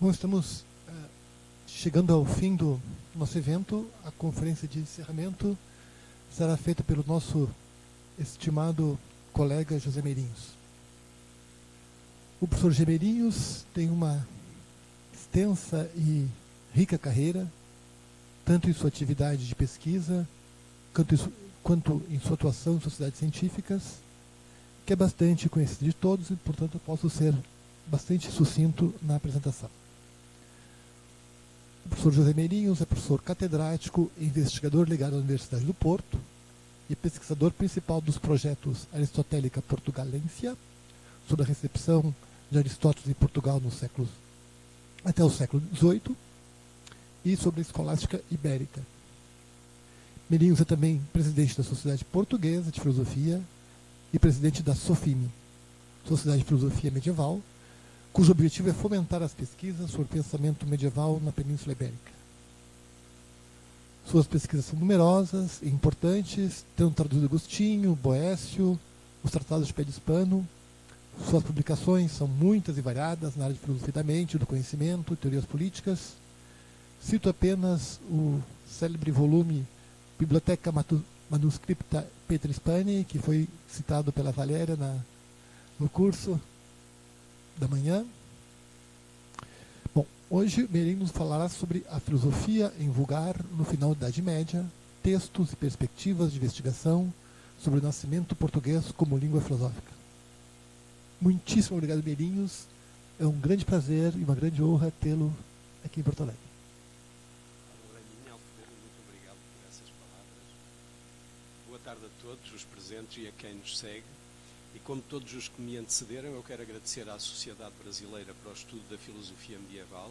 Bom, estamos chegando ao fim do nosso evento. A conferência de encerramento será feita pelo nosso estimado colega José Meirinhos. O professor José Meirinhos tem uma extensa e rica carreira, tanto em sua atividade de pesquisa, quanto em sua atuação em sociedades científicas, que é bastante conhecido de todos e, portanto, eu posso ser bastante sucinto na apresentação. O professor José Meirinhos é professor catedrático e investigador ligado à Universidade do Porto e pesquisador principal dos projetos Aristotélica Portugalência, sobre a recepção de Aristóteles em Portugal até o século XVIII, e sobre a escolástica ibérica. Meirinhos é também presidente da Sociedade Portuguesa de Filosofia e presidente da SOFIME, Sociedade de Filosofia Medieval, cujo objetivo é fomentar as pesquisas sobre pensamento medieval na Península Ibérica. Suas pesquisas são numerosas e importantes, tendo traduzido Agostinho, Boécio, os tratados de Hispano. Suas publicações são muitas e variadas na área de filosofia da mente, do conhecimento, teorias políticas. Cito apenas o célebre volume Bibliotheca Manuscripta Petri Hispani, que foi citado pela Valéria no curso da manhã. Bom, hoje Meirinhos nos falará sobre a filosofia em vulgar no final da Idade Média, textos e perspectivas de investigação sobre o nascimento português como língua filosófica. Muitíssimo obrigado, Meirinhos. É um grande prazer e uma grande honra tê-lo aqui em Porto Alegre. Muito obrigado por essas palavras. Boa tarde a todos os presentes e a quem nos segue. E como todos os que me antecederam, eu quero agradecer à Sociedade Brasileira para o Estudo da Filosofia Medieval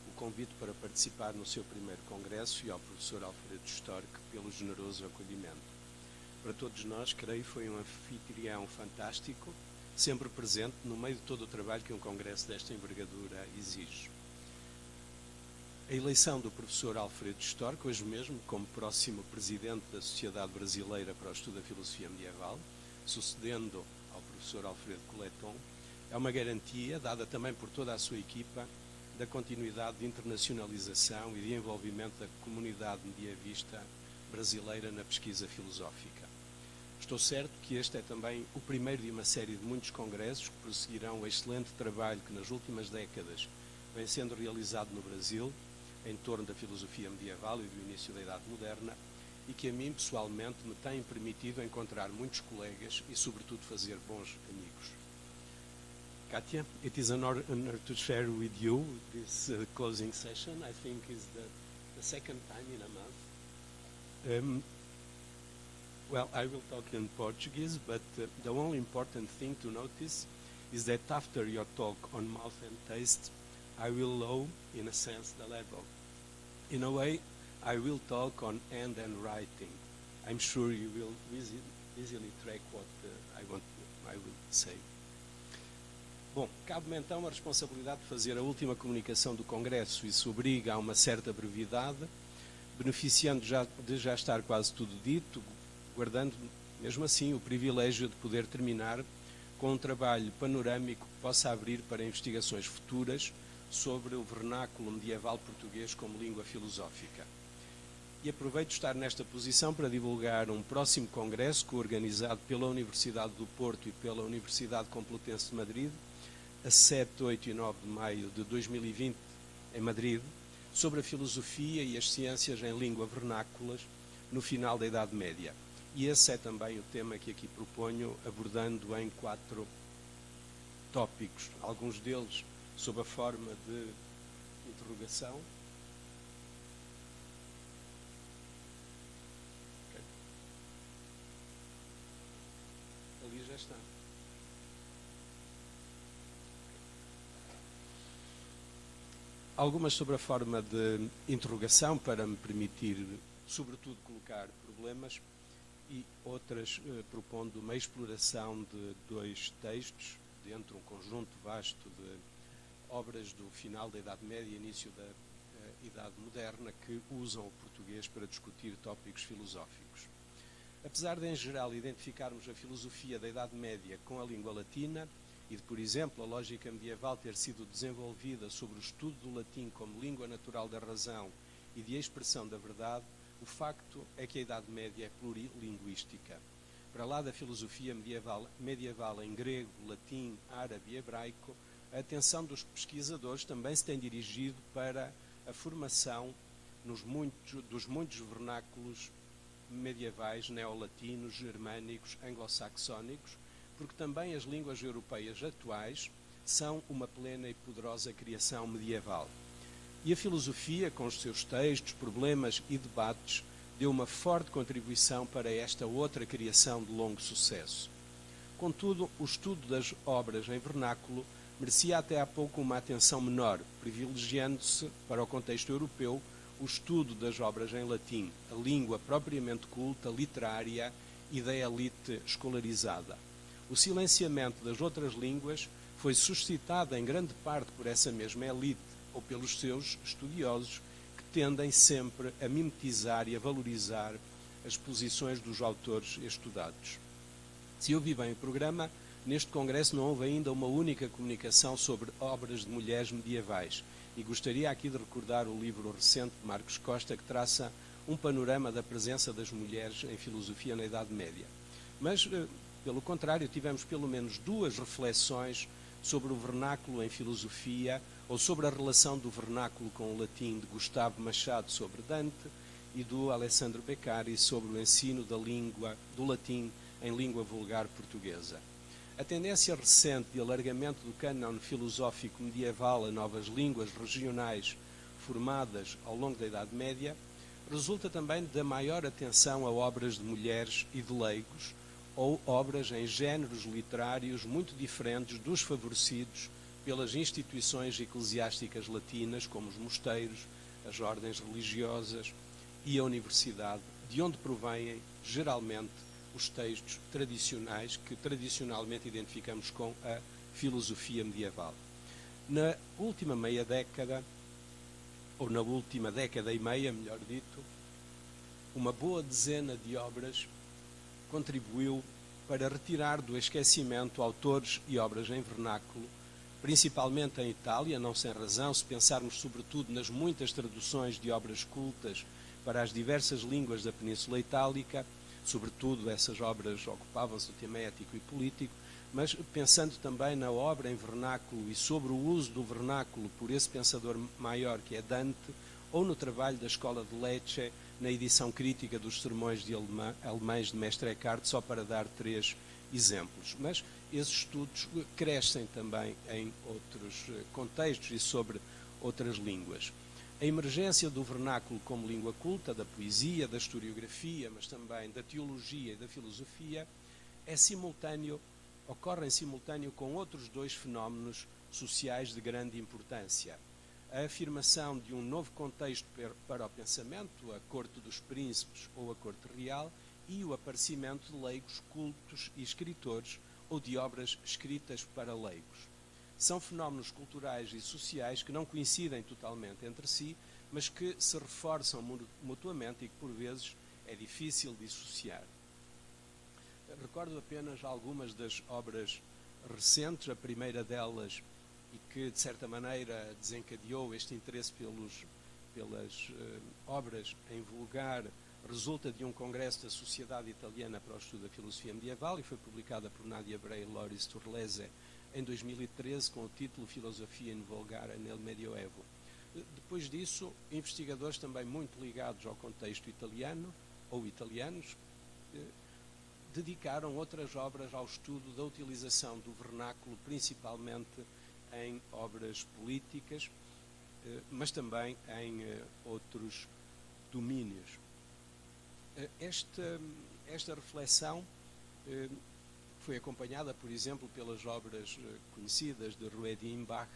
o convite para participar no seu primeiro congresso e ao professor Alfredo Storck pelo generoso acolhimento. Para todos nós, creio, foi um anfitrião fantástico, sempre presente no meio de todo o trabalho que um congresso desta envergadura exige. A eleição do professor Alfredo Storck, hoje mesmo, como próximo presidente da Sociedade Brasileira para o Estudo da Filosofia Medieval, sucedendo ao professor Alfredo Coleton, é uma garantia, dada também por toda a sua equipa, da continuidade de internacionalização e de envolvimento da comunidade medievista brasileira na pesquisa filosófica. Estou certo que este é também o primeiro de uma série de muitos congressos que prosseguirão o excelente trabalho que nas últimas décadas vem sendo realizado no Brasil, em torno da filosofia medieval e do início da Idade Moderna, e que a mim, pessoalmente, me tem permitido encontrar muitos colegas e, sobretudo, fazer bons amigos. Katia, it is an honor to share with you this closing session. I think it's the second time in a month. Well, I will talk in Portuguese, but the only important thing to notice is that after your talk on mouth and taste, I will lower, in a sense, the level. In a way, I will talk on hand and writing. I'm sure you will easily track what I will say. Bom, cabe-me então a responsabilidade de fazer a última comunicação do Congresso. Isso obriga a uma certa brevidade, beneficiando de já estar quase tudo dito, guardando, mesmo assim, o privilégio de poder terminar com um trabalho panorâmico que possa abrir para investigações futuras sobre o vernáculo medieval português como língua filosófica. E aproveito de estar nesta posição para divulgar um próximo congresso organizado pela Universidade do Porto e pela Universidade Complutense de Madrid, a 7, 8 e 9 de maio de 2020, em Madrid, sobre a filosofia e as ciências em língua vernáculas no final da Idade Média. E esse é também o tema que aqui proponho, abordando em 4 tópicos, alguns deles sob a forma de interrogação. Ali já está. Algumas sobre a forma de interrogação, para me permitir, sobretudo, colocar problemas, e outras propondo uma exploração de 2 textos dentro de um conjunto vasto de obras do final da Idade Média e início da Idade Moderna que usam o português para discutir tópicos filosóficos. Apesar de, em geral, identificarmos a filosofia da Idade Média com a língua latina, e de, por exemplo, a lógica medieval ter sido desenvolvida sobre o estudo do latim como língua natural da razão e de expressão da verdade, o facto é que a Idade Média é plurilinguística. Para lá da filosofia medieval em grego, latim, árabe e hebraico, a atenção dos pesquisadores também se tem dirigido para a formação dos muitos vernáculos medievais, neolatinos, germânicos, anglo-saxónicos, porque também as línguas europeias atuais são uma plena e poderosa criação medieval. E a filosofia, com os seus textos, problemas e debates, deu uma forte contribuição para esta outra criação de longo sucesso. Contudo, o estudo das obras em vernáculo merecia até há pouco uma atenção menor, privilegiando-se, para o contexto europeu, o estudo das obras em latim, a língua propriamente culta, literária e da elite escolarizada. O silenciamento das outras línguas foi suscitado em grande parte por essa mesma elite ou pelos seus estudiosos, que tendem sempre a mimetizar e a valorizar as posições dos autores estudados. Se eu vi bem o programa, neste congresso não houve ainda uma única comunicação sobre obras de mulheres medievais, e gostaria aqui de recordar o livro recente de Marcos Costa, que traça um panorama da presença das mulheres em filosofia na Idade Média. Mas, pelo contrário, tivemos pelo menos 2 reflexões sobre o vernáculo em filosofia, ou sobre a relação do vernáculo com o latim, de Gustavo Machado sobre Dante e do Alessandro Beccari sobre o ensino do latim em língua vulgar portuguesa. A tendência recente de alargamento do cânon filosófico medieval a novas línguas regionais formadas ao longo da Idade Média resulta também da maior atenção a obras de mulheres e de leigos, ou obras em géneros literários muito diferentes dos favorecidos pelas instituições eclesiásticas latinas, como os mosteiros, as ordens religiosas e a universidade, de onde provêm, geralmente, os textos tradicionais que tradicionalmente identificamos com a filosofia medieval. Na última meia década, ou na última década e meia, melhor dito, uma boa dezena de obras contribuiu para retirar do esquecimento autores e obras em vernáculo, principalmente em Itália, não sem razão, se pensarmos sobretudo nas muitas traduções de obras cultas para as diversas línguas da Península Itálica. Sobretudo, essas obras ocupavam-se do tema ético e político, mas pensando também na obra em vernáculo e sobre o uso do vernáculo por esse pensador maior que é Dante, ou no trabalho da Escola de Lecce, na edição crítica dos sermões de alemães de Mestre Eckhart, só para dar 3 exemplos. Mas esses estudos crescem também em outros contextos e sobre outras línguas. A emergência do vernáculo como língua culta, da poesia, da historiografia, mas também da teologia e da filosofia, ocorre em simultâneo com outros 2 fenómenos sociais de grande importância. A afirmação de um novo contexto para o pensamento, a corte dos príncipes ou a corte real, e o aparecimento de leigos cultos e escritores, ou de obras escritas para leigos. São fenómenos culturais e sociais que não coincidem totalmente entre si, mas que se reforçam mutuamente e que, por vezes, é difícil dissociar. Recordo apenas algumas das obras recentes, a primeira delas, e que, de certa maneira, desencadeou este interesse pelas obras em vulgar, resulta de um congresso da Sociedade Italiana para o Estudo da Filosofia Medieval e foi publicada por Nadia Bray e Loris Turlese em 2013 com o título Filosofia in Vulgare nel Medioevo. Depois disso, investigadores também muito ligados ao contexto italiano, ou italianos, dedicaram outras obras ao estudo da utilização do vernáculo, principalmente em obras políticas, mas também em outros domínios. Esta reflexão foi acompanhada, por exemplo, pelas obras conhecidas de Ruedimbach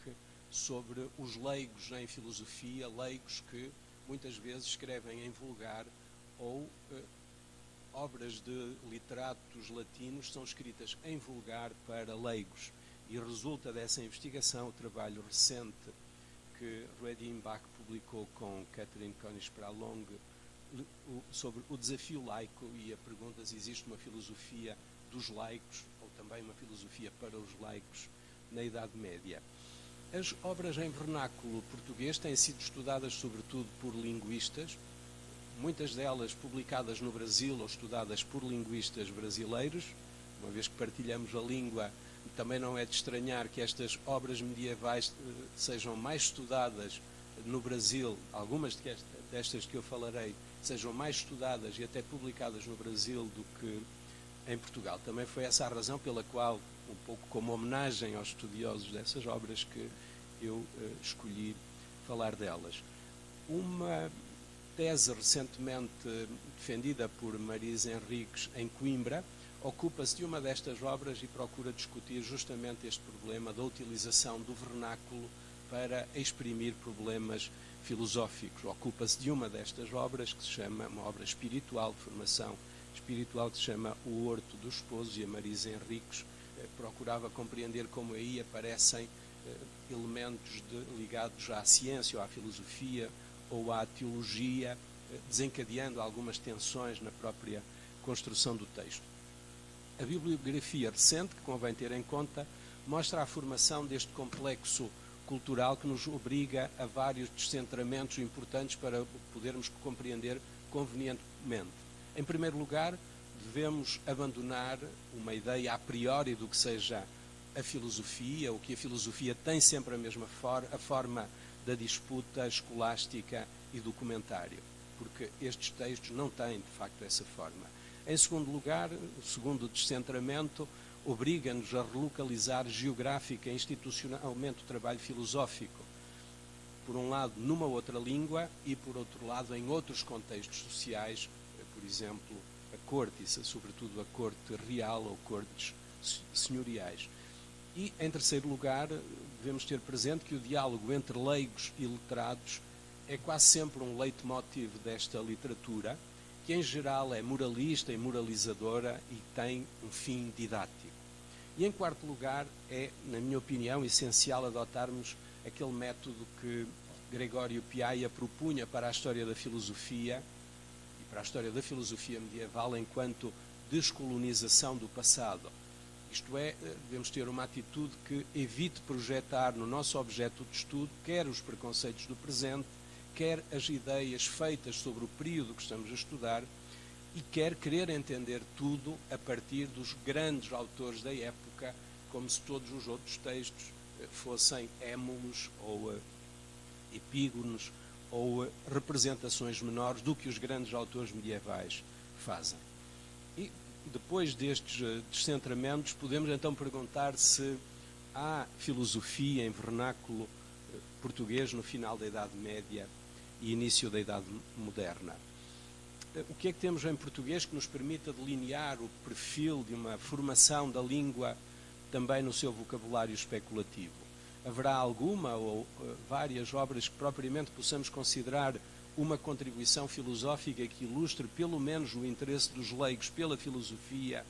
sobre os leigos em filosofia, leigos que muitas vezes escrevem em vulgar, ou obras de literatos latinos são escritas em vulgar para leigos. E resulta dessa investigação o trabalho recente que Ruedimbach publicou com Catherine Königspralong sobre o desafio laico e a pergunta se existe uma filosofia dos laicos ou também uma filosofia para os laicos na Idade Média. As obras em vernáculo português têm sido estudadas sobretudo por linguistas, muitas delas publicadas no Brasil ou estudadas por linguistas brasileiros. Uma vez que partilhamos a língua, também não é de estranhar que estas obras medievais sejam mais estudadas no Brasil, algumas destas que eu falarei, sejam mais estudadas e até publicadas no Brasil do que em Portugal. Também foi essa a razão pela qual, um pouco como homenagem aos estudiosos dessas obras, que eu escolhi falar delas. Uma tese recentemente defendida por Marisa Henriques em Coimbra ocupa-se de uma destas obras e procura discutir justamente este problema da utilização do vernáculo para exprimir problemas filosóficos. Ocupa-se de uma destas obras, que se chama, uma obra espiritual, de formação espiritual, que se chama O Horto do Esposo, e a Marisa Henriques procurava compreender como aí aparecem elementos ligados à ciência ou à filosofia ou à teologia, desencadeando algumas tensões na própria construção do texto. A bibliografia recente, que convém ter em conta, mostra a formação deste complexo cultural que nos obriga a vários descentramentos importantes para podermos compreender convenientemente. Em primeiro lugar, devemos abandonar uma ideia a priori do que seja a filosofia, ou que a filosofia tem sempre a mesma a forma da disputa escolástica e do comentário, porque estes textos não têm, de facto, essa forma. Em segundo lugar, o segundo descentramento obriga-nos a relocalizar geográfica e institucionalmente o trabalho filosófico, por um lado numa outra língua e por outro lado em outros contextos sociais, por exemplo, a corte, e sobretudo a corte real ou cortes senhoriais. E, em terceiro lugar, devemos ter presente que o diálogo entre leigos e letrados é quase sempre um leitmotiv desta literatura, que em geral é moralista e moralizadora e tem um fim didático. E em quarto lugar, é, na minha opinião, essencial adotarmos aquele método que Gregório Piaia propunha para a história da filosofia e para a história da filosofia medieval enquanto descolonização do passado. Isto é, devemos ter uma atitude que evite projetar no nosso objeto de estudo quer os preconceitos do presente, quer as ideias feitas sobre o período que estamos a estudar e quer querer entender tudo a partir dos grandes autores da época, como se todos os outros textos fossem émulos ou epígonos ou representações menores do que os grandes autores medievais fazem. E depois destes descentramentos, podemos então perguntar se há filosofia em vernáculo português no final da Idade Média e início da Idade Moderna. O que é que temos em português que nos permita delinear o perfil de uma formação da língua também no seu vocabulário especulativo? Haverá alguma ou várias obras que propriamente possamos considerar uma contribuição filosófica que ilustre pelo menos o interesse dos leigos pela filosofia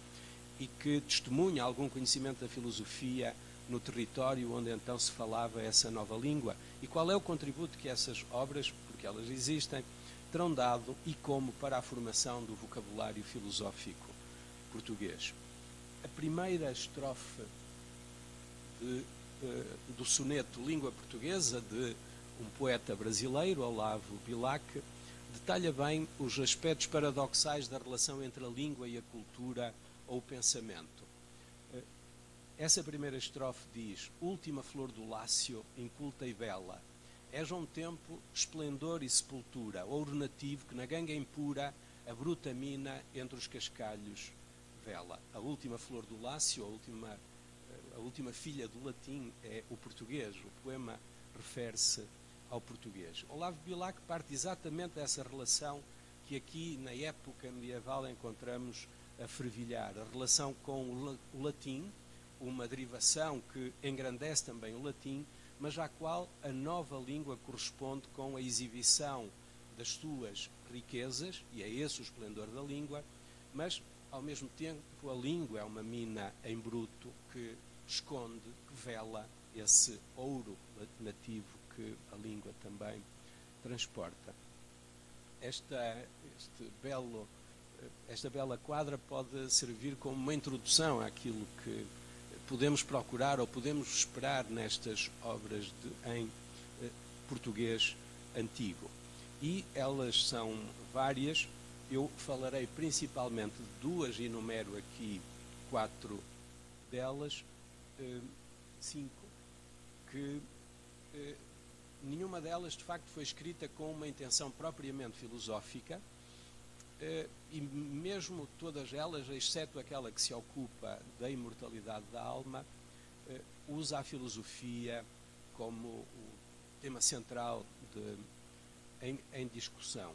e que testemunha algum conhecimento da filosofia no território onde então se falava essa nova língua? E qual é o contributo que essas obras, porque elas existem, terão dado e como para a formação do vocabulário filosófico português? A primeira estrofe do soneto Língua Portuguesa, de um poeta brasileiro, Olavo Bilac, detalha bem os aspectos paradoxais da relação entre a língua e a cultura ou o pensamento. Essa primeira estrofe diz: última flor do Lácio, inculta e bela, és a um tempo esplendor e sepultura, ouro nativo que na ganga impura a bruta mina entre os cascalhos vela. A última flor do Lácio, a última filha do latim é o português. O poema refere-se ao português. Olavo Bilac parte exatamente dessa relação que aqui na época medieval encontramos a fervilhar, a relação com o latim, uma derivação que engrandece também o latim, mas à qual a nova língua corresponde com a exibição das suas riquezas, e é esse o esplendor da língua, mas ao mesmo tempo a língua é uma mina em bruto que esconde, que vela esse ouro nativo que a língua também transporta. Esta bela quadra pode servir como uma introdução àquilo que podemos procurar ou podemos esperar nestas obras em português antigo. E elas são várias. Eu falarei principalmente de duas, e enumero aqui 4 delas, 5, que nenhuma delas de facto foi escrita com uma intenção propriamente filosófica, e mesmo todas elas, exceto aquela que se ocupa da imortalidade da alma, usa a filosofia como o tema central em discussão.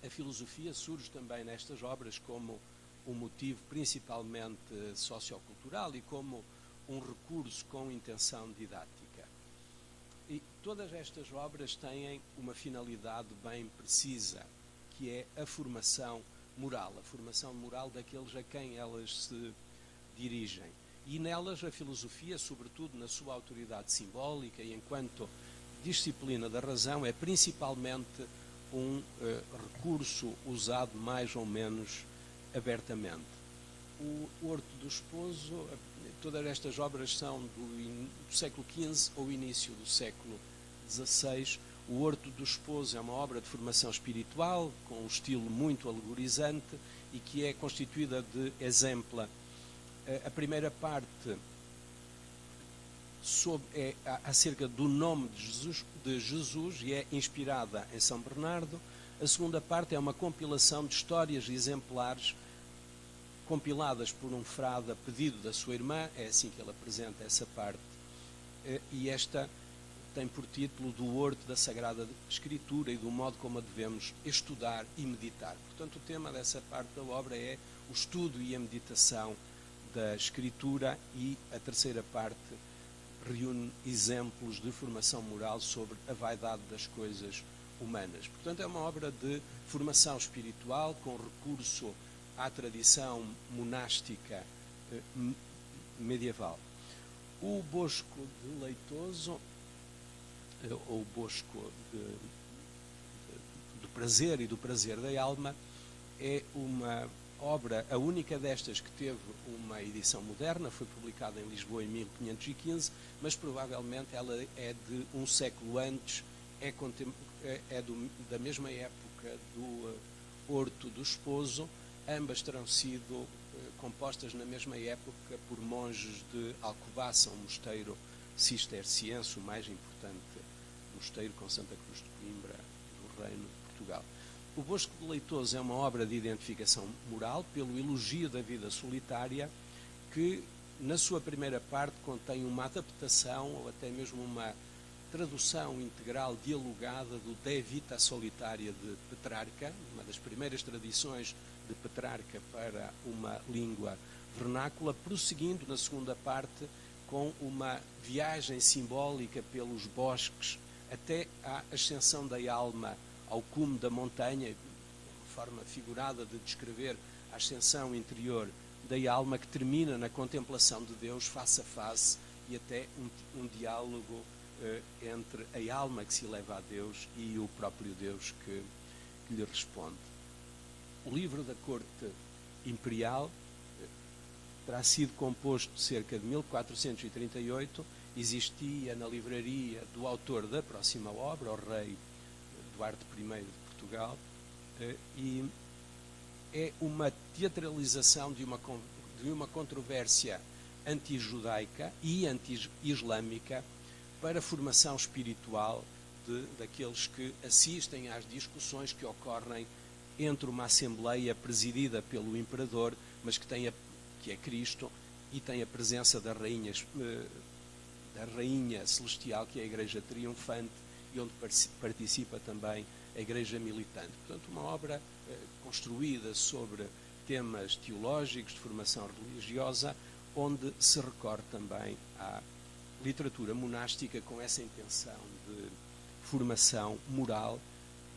A filosofia surge também nestas obras como um motivo principalmente sociocultural e como um recurso com intenção didática. E todas estas obras têm uma finalidade bem precisa, que é a formação moral daqueles a quem elas se dirigem. E nelas a filosofia, sobretudo na sua autoridade simbólica e enquanto disciplina da razão, é principalmente um recurso usado mais ou menos abertamente. O Horto do Esposo, todas estas obras são do século XV ou início do século XVI. O Horto do Esposo é uma obra de formação espiritual, com um estilo muito alegorizante e que é constituída de exempla. A primeira parte é acerca do nome de Jesus e é inspirada em São Bernardo. A segunda parte é uma compilação de histórias exemplares compiladas por um frade a pedido da sua irmã, é assim que ele apresenta essa parte, e esta tem por título do Horto da Sagrada Escritura e do modo como a devemos estudar e meditar. Portanto, o tema dessa parte da obra é o estudo e a meditação da Escritura, e a terceira parte reúne exemplos de formação moral sobre a vaidade das coisas humanas. Portanto, é uma obra de formação espiritual com recurso à tradição monástica medieval. O Bosco de Leitoso, ou o Bosco do Prazer e do Prazer da Alma, é uma obra, a única destas que teve uma edição moderna, foi publicada em Lisboa em 1515, mas provavelmente ela é de um século antes, da mesma época do Horto do Esposo. Ambas terão sido compostas na mesma época por monges de Alcobaça, um mosteiro cisterciense, o mais importante mosteiro com Santa Cruz de Coimbra do Reino de Portugal. O Bosco de Leitoso é uma obra de identificação moral pelo elogio da vida solitária, que na sua primeira parte contém uma adaptação ou até mesmo uma tradução integral dialogada do De Vita Solitária de Petrarca, uma das primeiras tradições de Petrarca para uma língua vernácula, prosseguindo na segunda parte com uma viagem simbólica pelos bosques até à ascensão da alma ao cume da montanha, uma forma figurada de descrever a ascensão interior da alma, que termina na contemplação de Deus face a face e até um diálogo entre a alma que se eleva a Deus e o próprio Deus que lhe responde. O livro da Corte Imperial terá sido composto cerca de 1438, existia na livraria do autor da próxima obra, o rei Duarte I de Portugal, e é uma teatralização de uma controvérsia anti-judaica e anti-islâmica para a formação espiritual daqueles que assistem às discussões que ocorrem entre uma assembleia presidida pelo imperador, mas que é Cristo, e tem a presença da rainha celestial, que é a Igreja Triunfante, e onde participa também a Igreja Militante. Portanto, uma obra construída sobre temas teológicos, de formação religiosa, onde se recorre também à literatura monástica com essa intenção de formação moral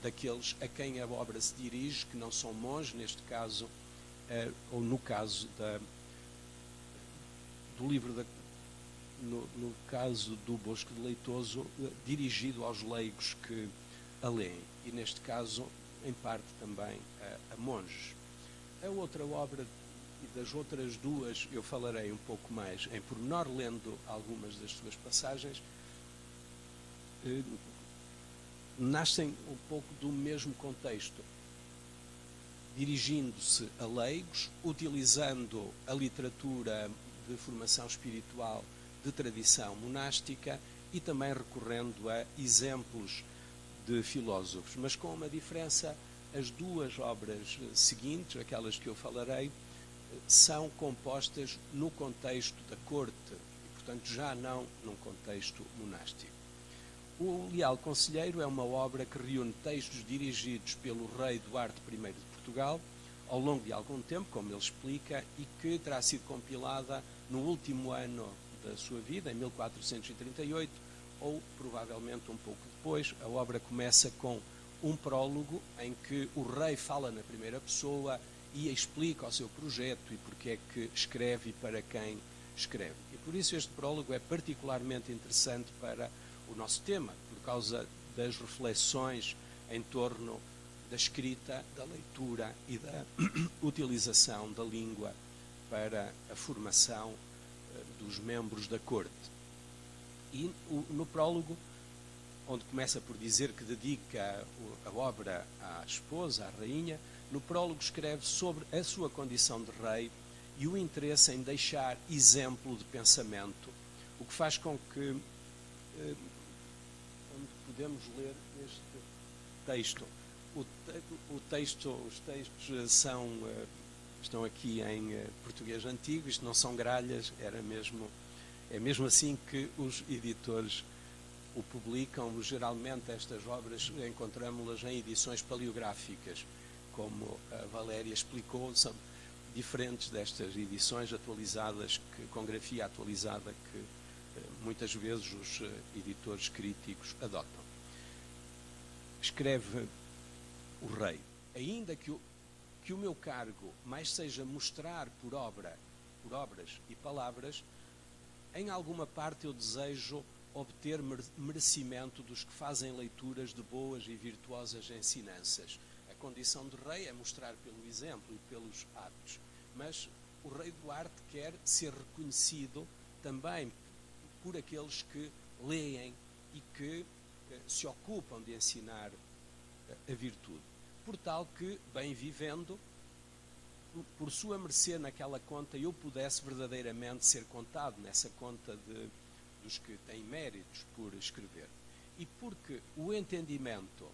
daqueles a quem a obra se dirige, que não são monges, neste caso, ou no caso do livro no caso do Bosco de Leitoso, dirigido aos leigos que a leem, e neste caso, em parte também, a monges. A outra obra e das outras duas eu falarei um pouco mais em pormenor, lendo algumas das suas passagens, nascem um pouco do mesmo contexto, dirigindo-se a leigos, utilizando a literatura de formação espiritual de tradição monástica e também recorrendo a exemplos de filósofos, mas com uma diferença: as duas obras seguintes, aquelas que eu falarei, são compostas no contexto da corte e, portanto, já não num contexto monástico. O Leal Conselheiro é uma obra que reúne textos dirigidos pelo rei Duarte I de Portugal ao longo de algum tempo, como ele explica, e que terá sido compilada no último ano da sua vida, em 1438, ou provavelmente um pouco depois. A obra começa com um prólogo em que o rei fala na primeira pessoa e explica o seu projeto e porque é que escreve e para quem escreve. E por isso este prólogo é particularmente interessante para o nosso tema, por causa das reflexões em torno da escrita, da leitura e da utilização da língua para a formação dos membros da corte. E no prólogo, onde começa por dizer que dedica a obra à esposa, à rainha, no prólogo escreve sobre a sua condição de rei e o interesse em deixar exemplo de pensamento, o que faz com que onde podemos ler este texto. Os textos estão aqui em português antigo, isto não são gralhas, é mesmo assim que os editores o publicam. Geralmente estas obras encontramos-las em edições paleográficas, como a Valéria explicou, são diferentes destas edições atualizadas, com grafia atualizada, que muitas vezes os editores críticos adotam. Escreve o rei: ainda que o meu cargo mais seja mostrar por obras e palavras, em alguma parte eu desejo obter merecimento dos que fazem leituras de boas e virtuosas ensinanças. A condição de rei é mostrar pelo exemplo e pelos atos, mas o rei Duarte quer ser reconhecido também por aqueles que leem e que se ocupam de ensinar a virtude. Por tal que, bem vivendo, por sua mercê naquela conta eu pudesse verdadeiramente ser contado nessa conta dos que têm méritos por escrever. E porque o entendimento,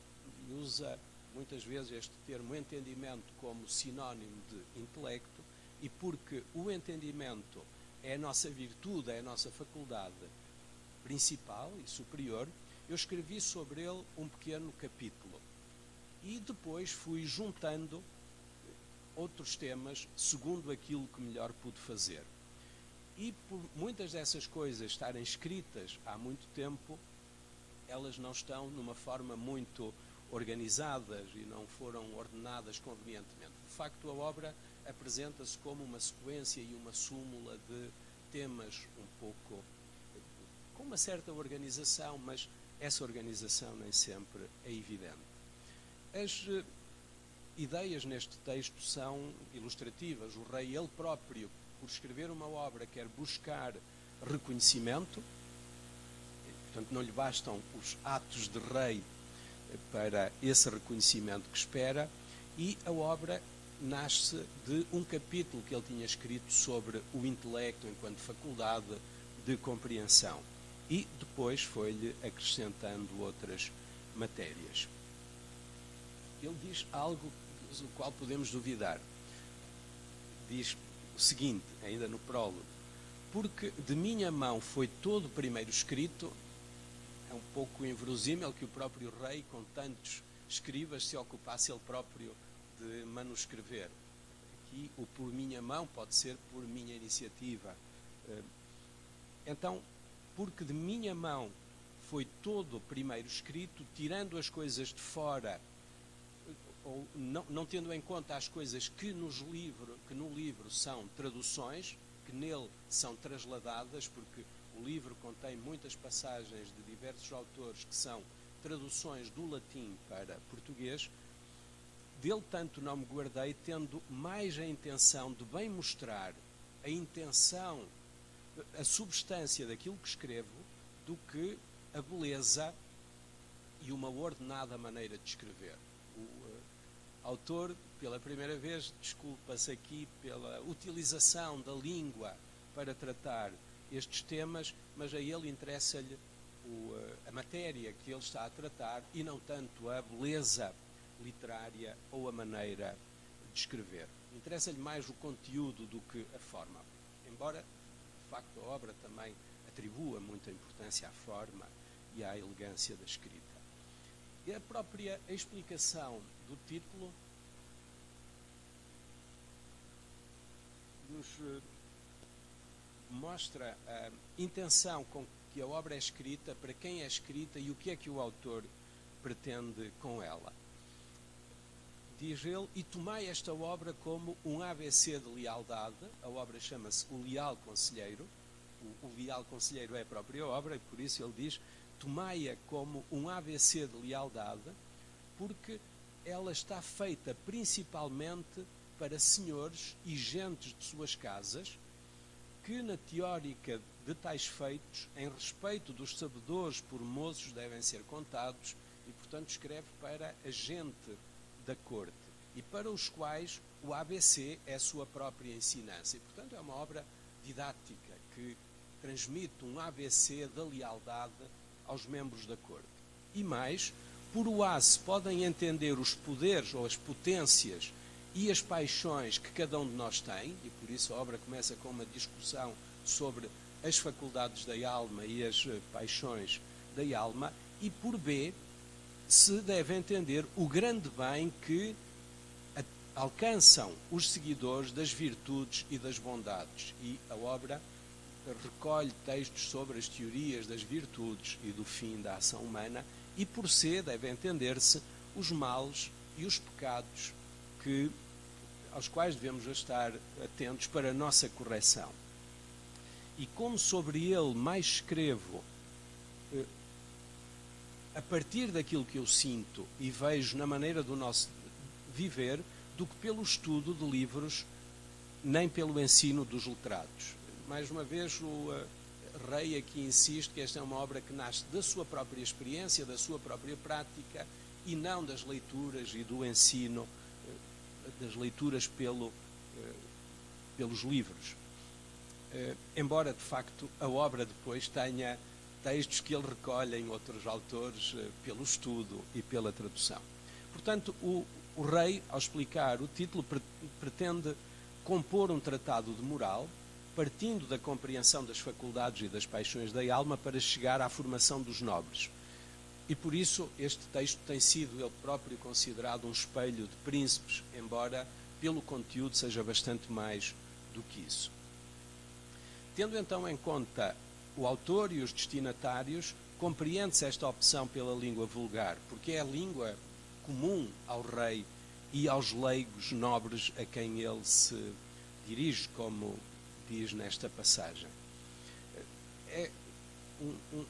usa muitas vezes este termo entendimento como sinónimo de intelecto, e porque o entendimento é a nossa virtude, é a nossa faculdade principal e superior, eu escrevi sobre ele um pequeno capítulo. E depois fui juntando outros temas segundo aquilo que melhor pude fazer. E por muitas dessas coisas estarem escritas há muito tempo, elas não estão numa forma muito organizadas e não foram ordenadas convenientemente. De facto, a obra apresenta-se como uma sequência e uma súmula de temas um pouco com uma certa organização, mas essa organização nem sempre é evidente. As ideias neste texto são ilustrativas. O rei, ele próprio, por escrever uma obra, quer buscar reconhecimento, portanto não lhe bastam os atos de rei para esse reconhecimento que espera, e a obra nasce de um capítulo que ele tinha escrito sobre o intelecto enquanto faculdade de compreensão, e depois foi-lhe acrescentando outras matérias. Ele diz algo do qual podemos duvidar. Diz o seguinte, ainda no prólogo: porque de minha mão foi todo o primeiro escrito. É um pouco inverosímil que o próprio rei, com tantos escribas, se ocupasse ele próprio de manuscrever. Aqui o por minha mão pode ser por minha iniciativa. Então, porque de minha mão foi todo o primeiro escrito, tirando as coisas de fora, ou não tendo em conta as coisas que no livro são traduções, que nele são trasladadas, porque o livro contém muitas passagens de diversos autores que são traduções do latim para português. dele tanto não me guardei, tendo mais a intenção de bem mostrar a intenção, a substância daquilo que escrevo, do que a beleza e uma ordenada maneira de escrever. O autor, pela primeira vez, desculpa-se aqui pela utilização da língua para tratar estes temas, mas a ele interessa-lhe a matéria que ele está a tratar e não tanto a beleza literária ou a maneira de escrever. Interessa-lhe mais o conteúdo do que a forma, embora, de facto, a obra também atribua muita importância à forma e à elegância da escrita. E a própria explicação do título nos mostra a intenção com que a obra é escrita, para quem é escrita e o que é que o autor pretende com ela. Diz ele: e tomai esta obra como um ABC de lealdade. A obra chama-se O Leal Conselheiro. O Leal Conselheiro é a própria obra, e por isso ele diz: tomai-a como um ABC de lealdade, porque ela está feita principalmente para senhores e gentes de suas casas, que na teórica de tais feitos, em respeito dos sabedores por moços devem ser contados, e portanto escreve para a gente da corte, e para os quais o ABC é a sua própria ensinança. E portanto é uma obra didática que transmite um ABC da lealdade aos membros da corte. E mais, por o A se podem entender os poderes ou as potências e as paixões que cada um de nós tem, e por isso a obra começa com uma discussão sobre as faculdades da alma e as paixões da alma, e por B se deve entender o grande bem que alcançam os seguidores das virtudes e das bondades. E a obra recolhe textos sobre as teorias das virtudes e do fim da ação humana, e por C deve entender-se os males e os pecados aos quais devemos estar atentos para a nossa correção. E como sobre ele mais escrevo a partir daquilo que eu sinto e vejo na maneira do nosso viver, do que pelo estudo de livros, nem pelo ensino dos letrados. Mais uma vez, o Rei aqui insiste que esta é uma obra que nasce da sua própria experiência, da sua própria prática, e não das leituras e do ensino, das leituras pelos livros. Embora, de facto, a obra depois tenha textos que ele recolhe em outros autores pelo estudo e pela tradução. Portanto, o Rei, ao explicar o título, pretende compor um tratado de moral, partindo da compreensão das faculdades e das paixões da alma para chegar à formação dos nobres. E por isso este texto tem sido ele próprio considerado um espelho de príncipes, embora pelo conteúdo seja bastante mais do que isso. Tendo então em conta o autor e os destinatários, compreende-se esta opção pela língua vulgar, porque é a língua comum ao rei e aos leigos nobres a quem ele se dirige, como diz nesta passagem. É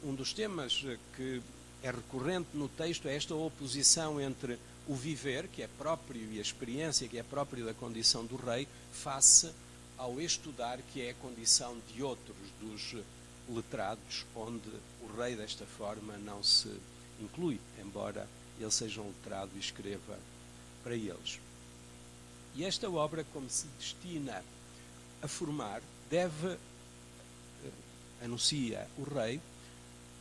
um dos temas que é recorrente no texto, é esta oposição entre o viver, que é próprio, e a experiência, que é próprio da condição do rei, face ao estudar, que é a condição de outros, dos letrados, onde o rei desta forma não se inclui, embora ele seja um letrado e escreva para eles. E esta obra, como se destina a formar, anuncia o rei,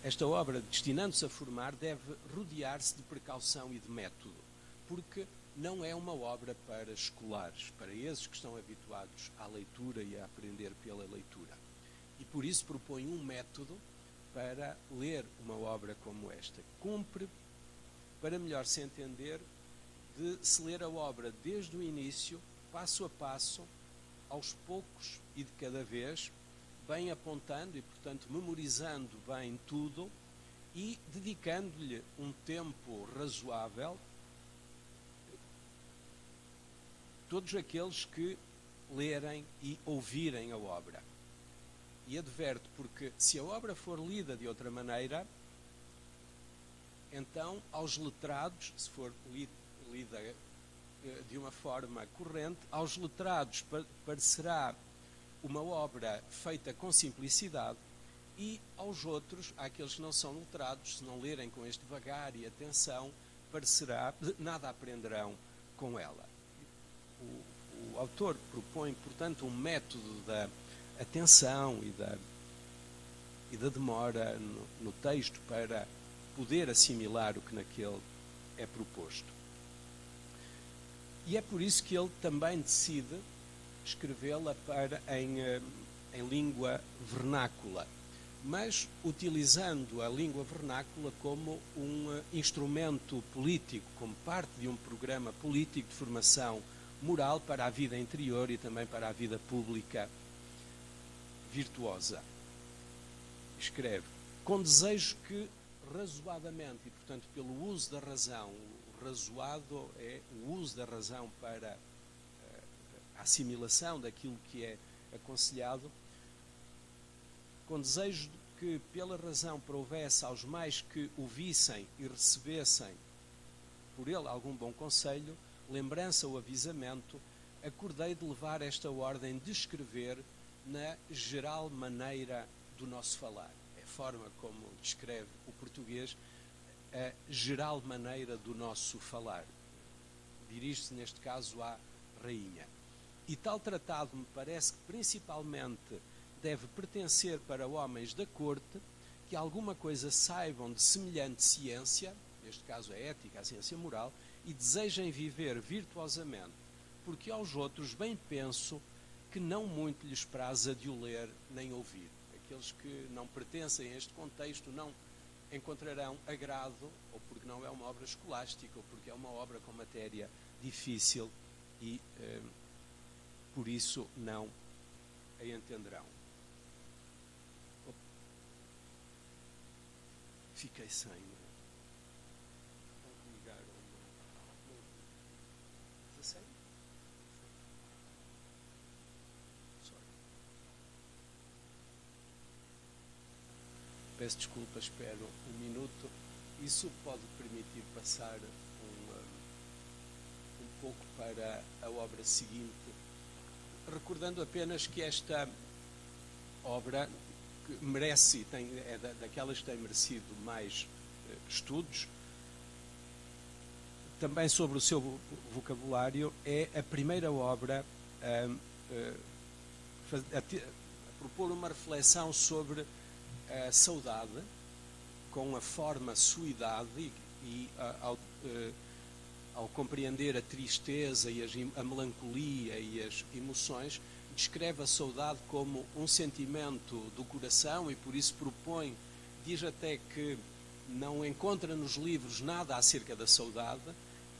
esta obra, destinando-se a formar, deve rodear-se de precaução e de método, porque não é uma obra para escolares, para esses que estão habituados à leitura e a aprender pela leitura. E por isso propõe um método para ler uma obra como esta. Cumpre, para melhor se entender, de se ler a obra desde o início, passo a passo, aos poucos e de cada vez, bem apontando e, portanto, memorizando bem tudo e dedicando-lhe um tempo razoável, todos aqueles que lerem e ouvirem a obra. E adverte, porque se a obra for lida de outra maneira, então aos letrados, se for lida de uma forma corrente, aos letrados parecerá uma obra feita com simplicidade, e aos outros, àqueles que não são letrados, se não lerem com este vagar e atenção, parecerá nada aprenderão com ela. O autor propõe, portanto, um método da atenção e da demora no texto para poder assimilar o que naquele é proposto. E é por isso que ele também decide escrevê-la em língua vernácula, mas utilizando a língua vernácula como um instrumento político, como parte de um programa político de formação moral para a vida interior e também para a vida pública virtuosa. Escreve: com desejo que razoadamente, e portanto pelo uso da razão, o razoado é o uso da razão para a assimilação daquilo que é aconselhado, com desejo que pela razão prouvesse aos mais que o vissem e recebessem por ele algum bom conselho, lembrança ou avisamento, acordei de levar esta ordem de escrever na geral maneira do nosso falar. É a forma como descreve o português a geral maneira do nosso falar. Dirige-se neste caso à rainha. E tal tratado me parece que principalmente deve pertencer para homens da corte que alguma coisa saibam de semelhante ciência, neste caso a ética, a ciência moral, e desejem viver virtuosamente, porque aos outros bem penso que não muito lhes praza de o ler nem ouvir. Aqueles que não pertencem a este contexto não encontrarão agrado, ou porque não é uma obra escolástica, ou porque é uma obra com matéria difícil e por isso não a entenderão. Fiquei sem. Vou ligar uma. 16? Sorry. Peço desculpa, espero um minuto. Isso pode permitir passar um pouco para a obra seguinte, recordando apenas que esta obra que merece, é daquelas que têm merecido mais estudos, também sobre o seu vocabulário, é a primeira obra a propor uma reflexão sobre a saudade, com a forma suidade e ao compreender a tristeza e a melancolia e as emoções, descreve a saudade como um sentimento do coração e por isso propõe, diz até que não encontra nos livros nada acerca da saudade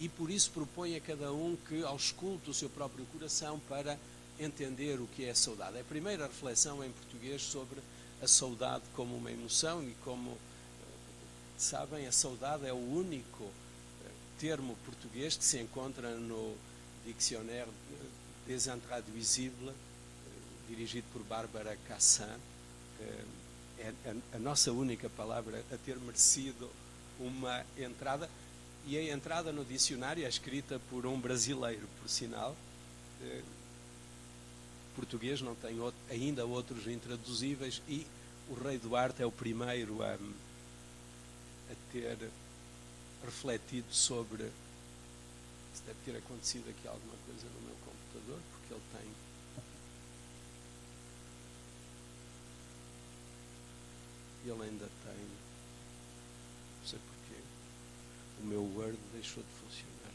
e por isso propõe a cada um que ausculte o seu próprio coração para entender o que é a saudade. É a primeira reflexão em português sobre a saudade como uma emoção e como, sabem, a saudade é o único termo português que se encontra no Dictionnaire des Intraduisibles, dirigido por Bárbara Cassin. É a nossa única palavra a ter merecido uma entrada, e a entrada no dicionário é escrita por um brasileiro, por sinal. Português não tem ainda outros intraduzíveis e o rei Duarte é o primeiro a ter refletido sobre. Se deve ter acontecido aqui alguma coisa no meu computador, porque ele tem. Ele ainda tem. Não sei porquê. O meu Word deixou de funcionar.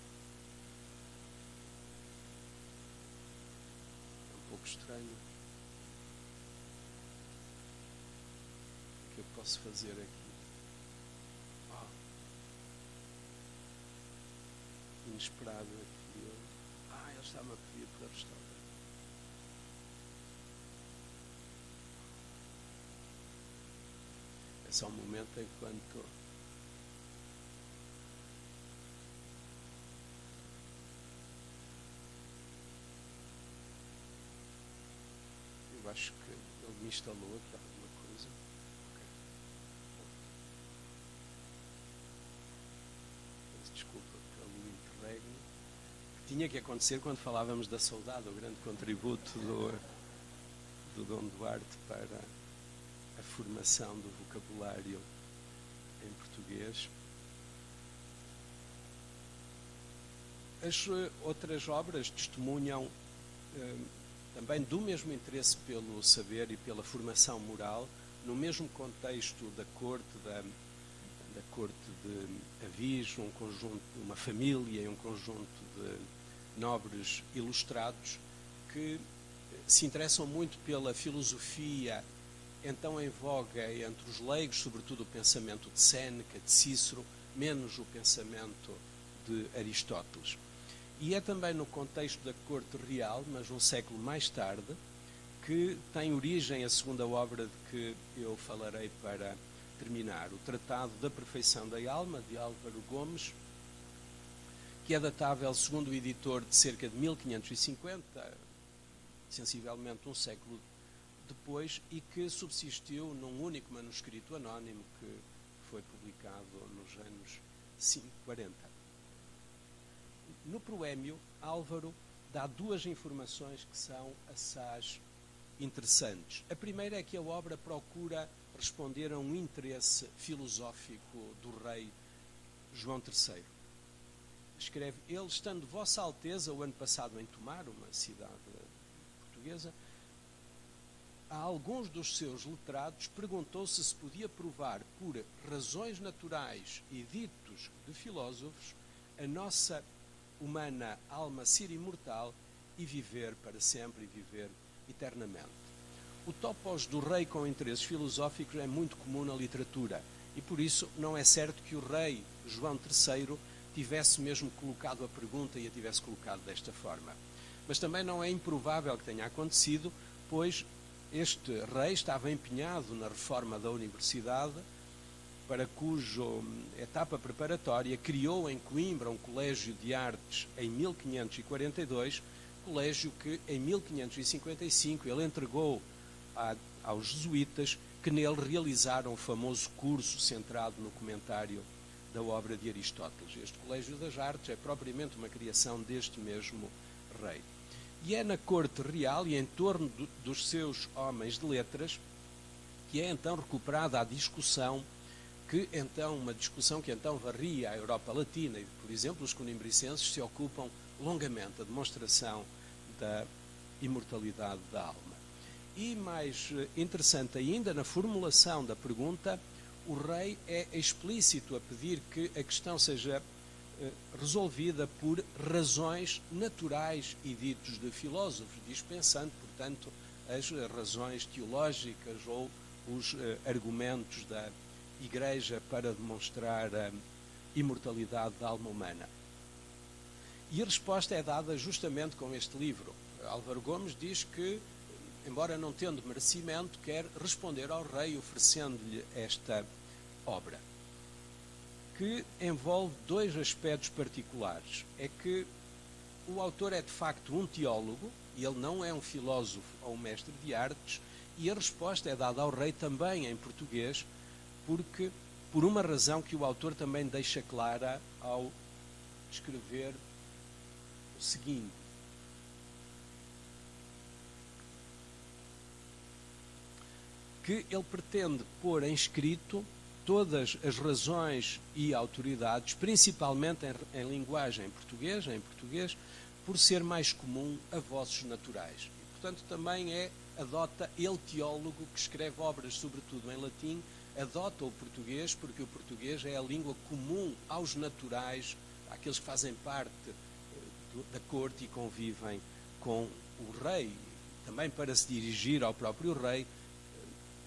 É um pouco estranho. O que eu posso fazer aqui? Inesperado aqui. Ele está-me a pedir para restaurar. É só um momento enquanto eu acho que ele me instalou aqui alguma coisa. Peço desculpa pelo interregno. tinha que acontecer quando falávamos da saudade, o grande contributo do Dom Duarte para a formação do vocabulário em português. As outras obras testemunham também do mesmo interesse pelo saber e pela formação moral, no mesmo contexto da corte de Avis, um conjunto, uma família e um conjunto de nobres ilustrados que se interessam muito pela filosofia então em voga entre os leigos, sobretudo o pensamento de Séneca, de Cícero, menos o pensamento de Aristóteles. E é também no contexto da corte real, mas um século mais tarde, que tem origem a segunda obra de que eu falarei para terminar, o Tratado da Perfeição da Alma, de Álvaro Gomes, que é datável, segundo o editor, de cerca de 1550, sensivelmente um século depois, e que subsistiu num único manuscrito anónimo que foi publicado nos anos 40. No proémio, Álvaro dá duas informações que são assaz interessantes. A primeira é que a obra procura responder a um interesse filosófico do rei João III. Escreve ele: estando Vossa Alteza o ano passado em Tomar, uma cidade portuguesa, a alguns dos seus letrados perguntou se podia provar por razões naturais e ditos de filósofos a nossa humana alma ser imortal e viver para sempre e viver eternamente. O topos do rei com interesses filosóficos é muito comum na literatura e por isso não é certo que o rei João III tivesse mesmo colocado a pergunta e a tivesse colocado desta forma. Mas também não é improvável que tenha acontecido, pois este rei estava empenhado na reforma da universidade, para cuja etapa preparatória criou em Coimbra um colégio de artes em 1542, colégio que em 1555 ele entregou aos jesuítas, que nele realizaram o famoso curso centrado no comentário da obra de Aristóteles. Este Colégio das Artes é propriamente uma criação deste mesmo rei. E é na corte real e em torno dos seus homens de letras que é então recuperada a discussão uma discussão que então varria a Europa Latina, e, por exemplo, os conimbricenses se ocupam longamente da demonstração da imortalidade da alma. E mais interessante ainda, na formulação da pergunta, o rei é explícito a pedir que a questão seja resolvida por razões naturais e ditos de filósofos, dispensando, portanto, as razões teológicas ou os argumentos da Igreja para demonstrar a imortalidade da alma humana. E a resposta é dada justamente com este livro. Álvaro Gomes diz que, embora não tendo merecimento, quer responder ao rei oferecendo-lhe esta obra, que envolve dois aspectos particulares. É que o autor é de facto um teólogo, e ele não é um filósofo ou um mestre de artes, e a resposta é dada ao rei também em português, porque, por uma razão que o autor também deixa clara ao escrever o seguinte: que ele pretende pôr em escrito todas as razões e autoridades, principalmente em linguagem em português, por ser mais comum a vossos naturais. E, portanto, também adota ele, teólogo, que escreve obras sobretudo em latim, adota o português, porque o português é a língua comum aos naturais, àqueles que fazem parte da corte e convivem com o rei. Também para se dirigir ao próprio rei,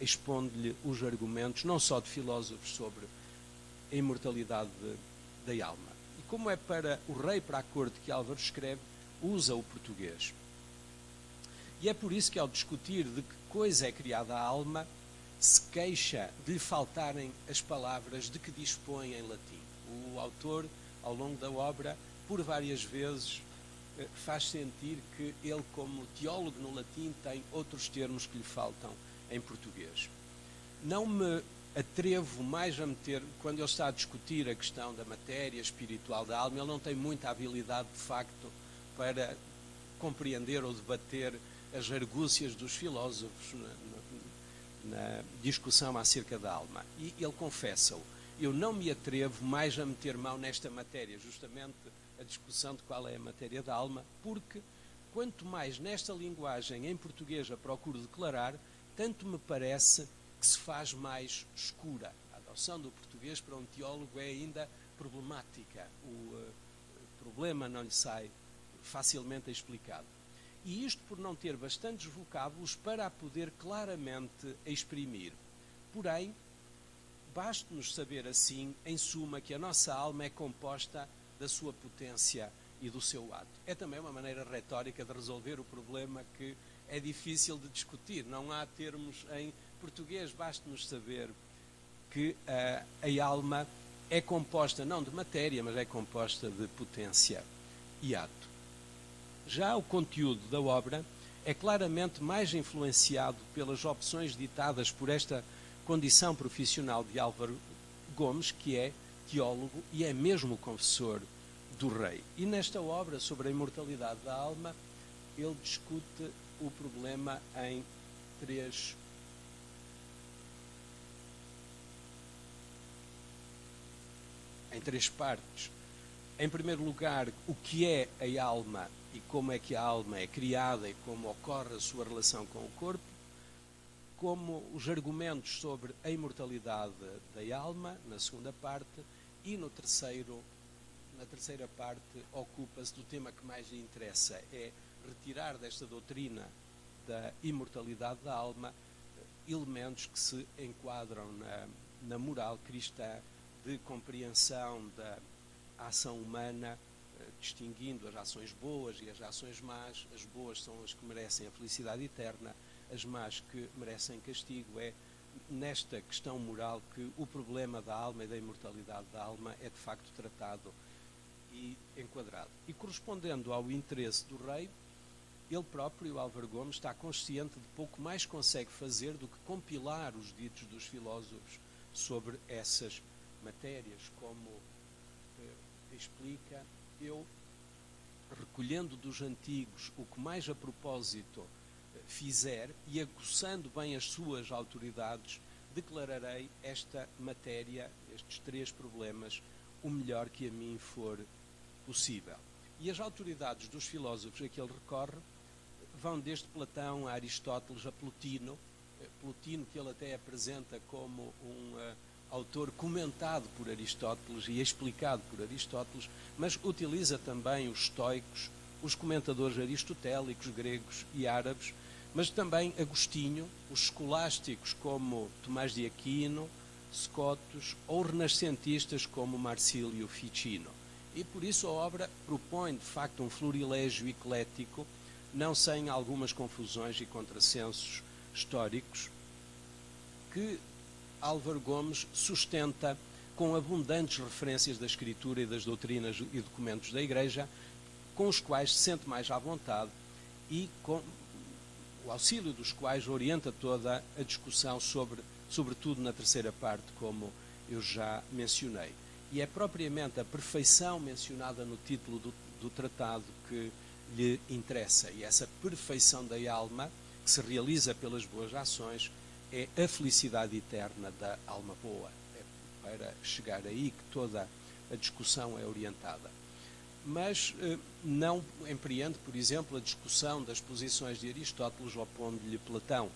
expondo-lhe os argumentos, não só de filósofos, sobre a imortalidade da alma. E como é para o rei, para a corte que Álvaro escreve, usa o português. E é por isso que, ao discutir de que coisa é criada a alma, se queixa de lhe faltarem as palavras de que dispõe em latim. O autor, ao longo da obra, por várias vezes, faz sentir que ele, como teólogo no latim, tem outros termos que lhe faltam em português. Não me atrevo mais a meter, quando ele está a discutir a questão da matéria espiritual da alma, ele não tem muita habilidade, de facto, para compreender ou debater as argúcias dos filósofos na discussão acerca da alma. E ele confessa-o: eu não me atrevo mais a meter mão nesta matéria, justamente a discussão de qual é a matéria da alma, porque quanto mais nesta linguagem em português a procuro declarar, tanto me parece que se faz mais escura. A adoção do português para um teólogo é ainda problemática. O problema não lhe sai facilmente explicado. E isto por não ter bastantes vocábulos para a poder claramente exprimir. Porém, baste-nos saber assim, em suma, que a nossa alma é composta da sua potência e do seu ato. É também uma maneira retórica de resolver o problema que é difícil de discutir. Não há termos em português, baste-nos saber que a alma é composta não de matéria, mas é composta de potência e ato. Já o conteúdo da obra é claramente mais influenciado pelas opções ditadas por esta condição profissional de Álvaro Gomes, que é teólogo e é mesmo confessor do rei. E nesta obra sobre a imortalidade da alma, ele discute o problema em três partes. Em primeiro lugar, o que é a alma e como é que a alma é criada e como ocorre a sua relação com o corpo, como os argumentos sobre a imortalidade da alma, na segunda parte, e na terceira parte ocupa-se do tema que mais lhe interessa, é retirar desta doutrina da imortalidade da alma elementos que se enquadram na moral cristã de compreensão da ação humana, distinguindo as ações boas e as ações más. As boas são as que merecem a felicidade eterna, as más que merecem castigo. É nesta questão moral que o problema da alma e da imortalidade da alma é de facto tratado e enquadrado. E correspondendo ao interesse do rei, ele próprio, Álvaro Gomes, está consciente de pouco mais consegue fazer do que compilar os ditos dos filósofos sobre essas matérias. Como explica, eu, recolhendo dos antigos o que mais a propósito fizer e aguçando bem as suas autoridades, declararei esta matéria, estes três problemas, o melhor que a mim for possível. E as autoridades dos filósofos a que ele recorre vão desde Platão a Aristóteles a Plotino, que ele até apresenta como um autor comentado por Aristóteles e explicado por Aristóteles, mas utiliza também os estoicos, os comentadores aristotélicos, gregos e árabes, mas também Agostinho, os escolásticos como Tomás de Aquino, Scotus, ou renascentistas como Marcílio Ficino. E por isso a obra propõe, de facto, um florilégio eclético, não sem algumas confusões e contrassensos históricos, que Álvaro Gomes sustenta com abundantes referências da Escritura e das doutrinas e documentos da Igreja, com os quais se sente mais à vontade e com o auxílio dos quais orienta toda a discussão sobretudo na terceira parte, como eu já mencionei. E é propriamente a perfeição mencionada no título do tratado que lhe interessa. E essa perfeição da alma, que se realiza pelas boas ações, é a felicidade eterna da alma boa. É para chegar aí que toda a discussão é orientada. Mas não empreende, por exemplo, a discussão das posições de Aristóteles opondo-lhe Platão.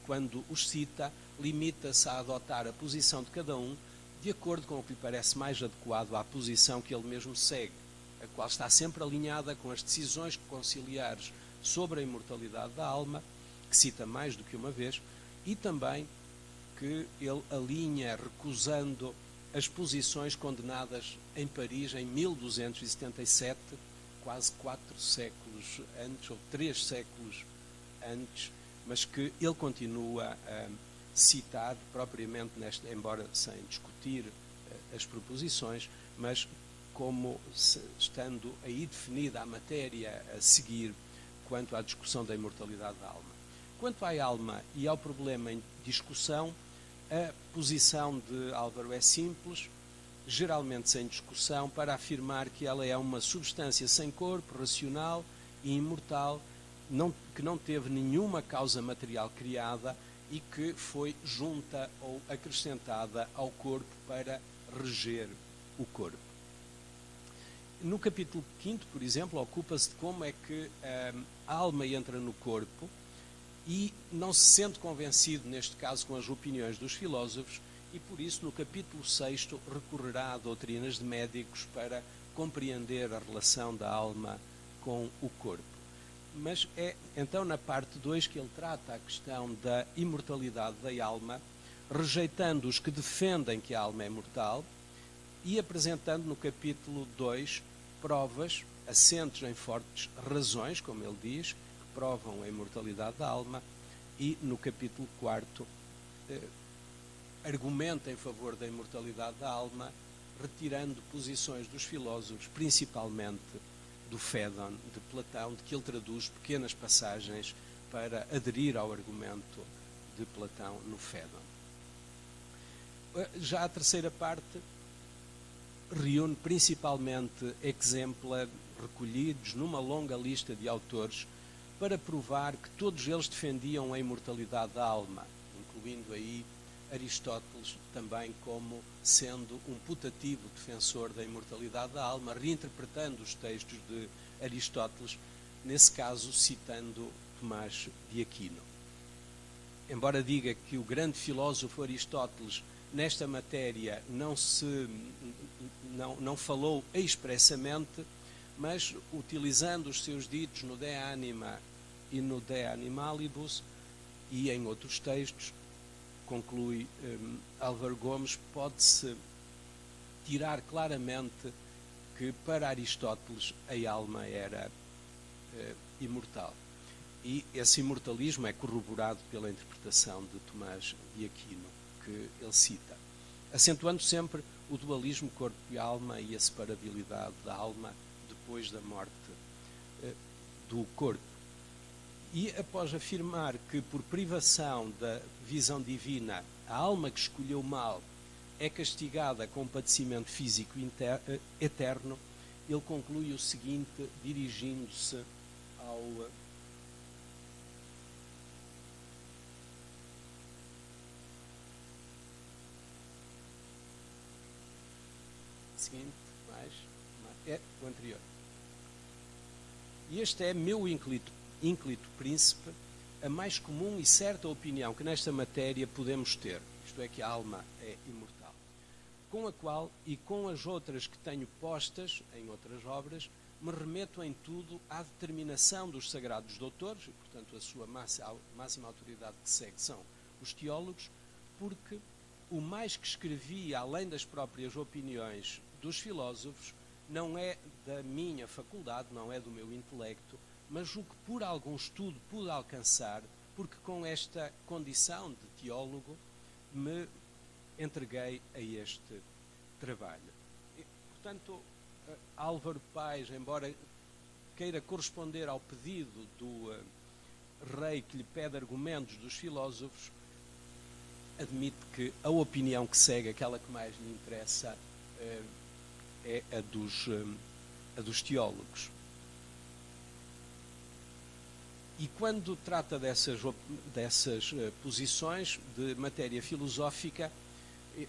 Quando os cita, limita-se a adotar a posição de cada um de acordo com o que lhe parece mais adequado à posição que ele mesmo segue, a qual está sempre alinhada com as decisões conciliares sobre a imortalidade da alma, que cita mais do que uma vez, e também que ele alinha recusando as posições condenadas em Paris em 1277, quase 4 séculos antes, ou 3 séculos antes, mas que ele continua a citar propriamente, embora sem discutir as proposições, mas como estando aí definida a matéria a seguir quanto à discussão da imortalidade da alma. Quanto à alma e ao problema em discussão, a posição de Álvaro é simples, geralmente sem discussão, para afirmar que ela é uma substância sem corpo, racional e imortal, que não teve nenhuma causa material criada e que foi junta ou acrescentada ao corpo para reger o corpo. No capítulo 5º, por exemplo, ocupa-se de como é que a alma entra no corpo e não se sente convencido, neste caso, com as opiniões dos filósofos, e por isso, no capítulo 6º, recorrerá a doutrinas de médicos para compreender a relação da alma com o corpo. Mas é então na parte 2 que ele trata a questão da imortalidade da alma, rejeitando os que defendem que a alma é mortal e apresentando no capítulo 2 provas assentes em fortes razões, como ele diz, que provam a imortalidade da alma, e no capítulo 4 argumenta em favor da imortalidade da alma, retirando posições dos filósofos, principalmente do Fédon, de Platão, de que ele traduz pequenas passagens para aderir ao argumento de Platão no Fédon. Já a terceira parte reúne principalmente exemplos recolhidos numa longa lista de autores para provar que todos eles defendiam a imortalidade da alma, incluindo aí Aristóteles também como sendo um putativo defensor da imortalidade da alma, reinterpretando os textos de Aristóteles, nesse caso citando Tomás de Aquino. Embora diga que o grande filósofo Aristóteles nesta matéria não falou expressamente, mas utilizando os seus ditos no De Anima e no De Animalibus e em outros textos, conclui Álvaro Gomes, pode-se tirar claramente que para Aristóteles a alma era imortal. E esse imortalismo é corroborado pela interpretação de Tomás de Aquino, que ele cita, acentuando sempre o dualismo corpo e alma e a separabilidade da alma depois da morte do corpo. E após afirmar que por privação da visão divina a alma que escolheu mal é castigada com padecimento físico eterno, ele conclui o seguinte, dirigindo-se ao seguinte, é o anterior. E este é meu ínclito príncipe, a mais comum e certa opinião que nesta matéria podemos ter, isto é, que a alma é imortal, com a qual e com as outras que tenho postas em outras obras, me remeto em tudo à determinação dos sagrados doutores, e portanto a sua máxima autoridade que segue são os teólogos, porque o mais que escrevi, além das próprias opiniões dos filósofos, não é da minha faculdade, não é do meu intelecto, mas o que por algum estudo pude alcançar, porque com esta condição de teólogo me entreguei a este trabalho. E, portanto, Álvaro Pais, embora queira corresponder ao pedido do rei que lhe pede argumentos dos filósofos, admite que a opinião que segue, aquela que mais lhe interessa, é a dos teólogos. E quando trata dessas posições de matéria filosófica,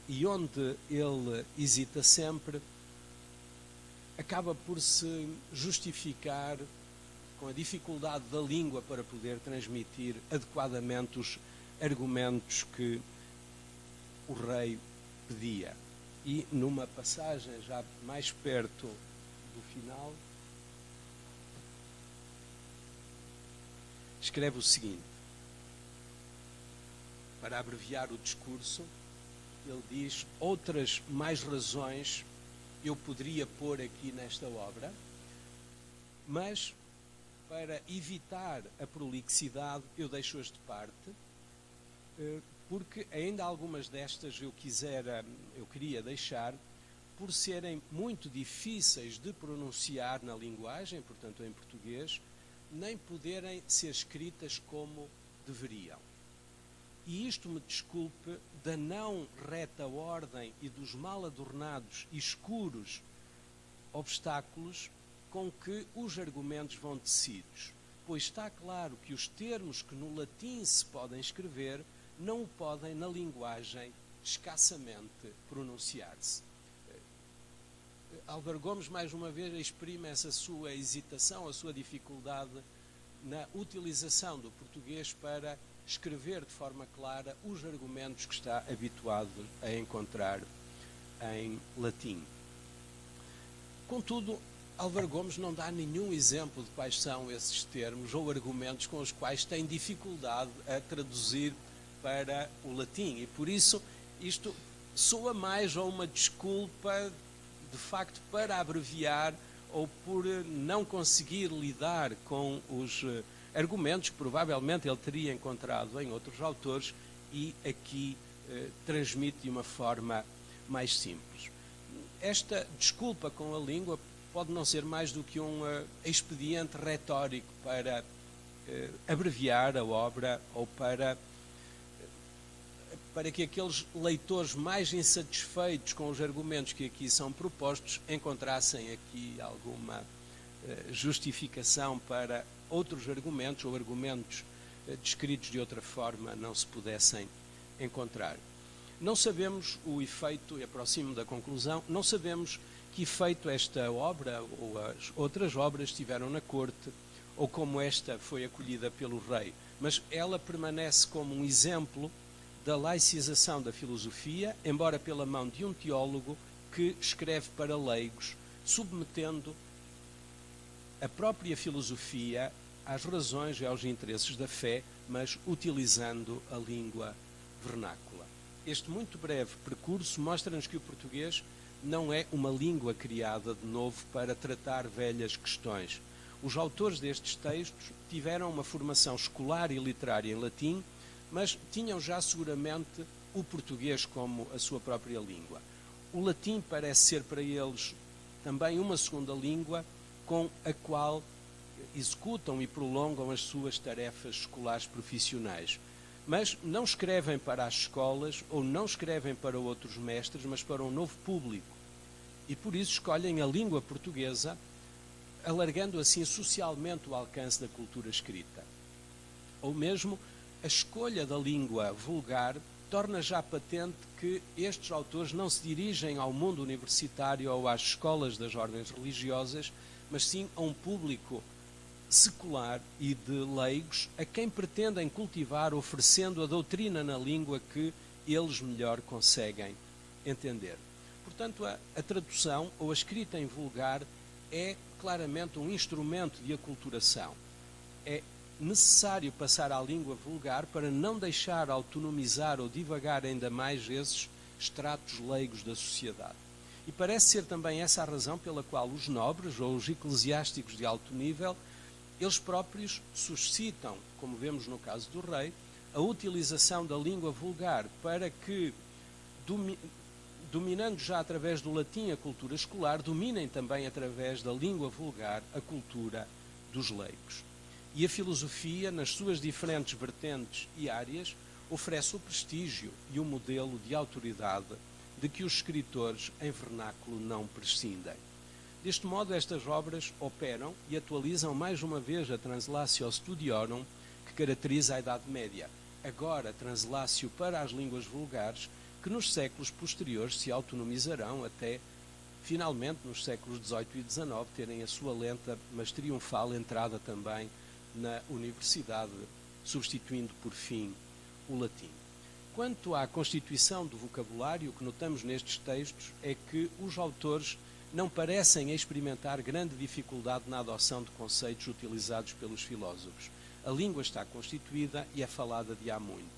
e onde ele hesita sempre, acaba por se justificar com a dificuldade da língua para poder transmitir adequadamente os argumentos que o rei pedia. E numa passagem já mais perto do final, escreve o seguinte, para abreviar o discurso, ele diz: outras mais razões eu poderia pôr aqui nesta obra, mas para evitar a prolixidade eu deixo-as de parte, porque ainda algumas destas eu queria deixar por serem muito difíceis de pronunciar na linguagem, portanto em português, nem poderem ser escritas como deveriam. E isto me desculpe da não reta ordem e dos mal adornados e escuros obstáculos com que os argumentos vão tecidos, pois está claro que os termos que no latim se podem escrever não o podem na linguagem escassamente pronunciar-se. Álvaro Gomes, mais uma vez, exprime essa sua hesitação, a sua dificuldade na utilização do português para escrever de forma clara os argumentos que está habituado a encontrar em latim. Contudo, Álvaro Gomes não dá nenhum exemplo de quais são esses termos ou argumentos com os quais tem dificuldade a traduzir para o latim. E por isso isto soa mais a uma desculpa, de facto, para abreviar ou por não conseguir lidar com os argumentos que provavelmente ele teria encontrado em outros autores e aqui transmite de uma forma mais simples. Esta desculpa com a língua pode não ser mais do que um expediente retórico para abreviar a obra ou para que aqueles leitores mais insatisfeitos com os argumentos que aqui são propostos encontrassem aqui alguma justificação para outros argumentos ou argumentos descritos de outra forma não se pudessem encontrar. Não sabemos o efeito, e aproximo da conclusão, não sabemos que efeito esta obra ou as outras obras tiveram na corte ou como esta foi acolhida pelo rei, mas ela permanece como um exemplo da laicização da filosofia, embora pela mão de um teólogo que escreve para leigos, submetendo a própria filosofia às razões e aos interesses da fé, mas utilizando a língua vernácula. Este muito breve percurso mostra-nos que o português não é uma língua criada de novo para tratar velhas questões. Os autores destes textos tiveram uma formação escolar e literária em latim, mas tinham já seguramente o português como a sua própria língua. O latim parece ser para eles também uma segunda língua com a qual executam e prolongam as suas tarefas escolares profissionais. Mas não escrevem para as escolas ou não escrevem para outros mestres, mas para um novo público. E por isso escolhem a língua portuguesa, alargando assim socialmente o alcance da cultura escrita. Ou mesmo a escolha da língua vulgar torna já patente que estes autores não se dirigem ao mundo universitário ou às escolas das ordens religiosas, mas sim a um público secular e de leigos a quem pretendem cultivar oferecendo a doutrina na língua que eles melhor conseguem entender. Portanto, a tradução ou a escrita em vulgar é claramente um instrumento de aculturação. É necessário passar à língua vulgar para não deixar autonomizar ou divagar ainda mais esses estratos leigos da sociedade. E parece ser também essa a razão pela qual os nobres ou os eclesiásticos de alto nível eles próprios suscitam, como vemos no caso do rei, a utilização da língua vulgar para que, dominando já através do latim a cultura escolar, dominem também através da língua vulgar a cultura dos leigos. E a filosofia, nas suas diferentes vertentes e áreas, oferece o prestígio e o modelo de autoridade de que os escritores em vernáculo não prescindem. Deste modo, estas obras operam e atualizam mais uma vez a Translatio Studiorum que caracteriza a Idade Média, agora Translatio para as línguas vulgares, que nos séculos posteriores se autonomizarão até, finalmente, nos séculos XVIII e XIX, terem a sua lenta, mas triunfal entrada também na universidade, substituindo, por fim, o latim. Quanto à constituição do vocabulário, o que notamos nestes textos é que os autores não parecem experimentar grande dificuldade na adoção de conceitos utilizados pelos filósofos. A língua está constituída e é falada de há muito.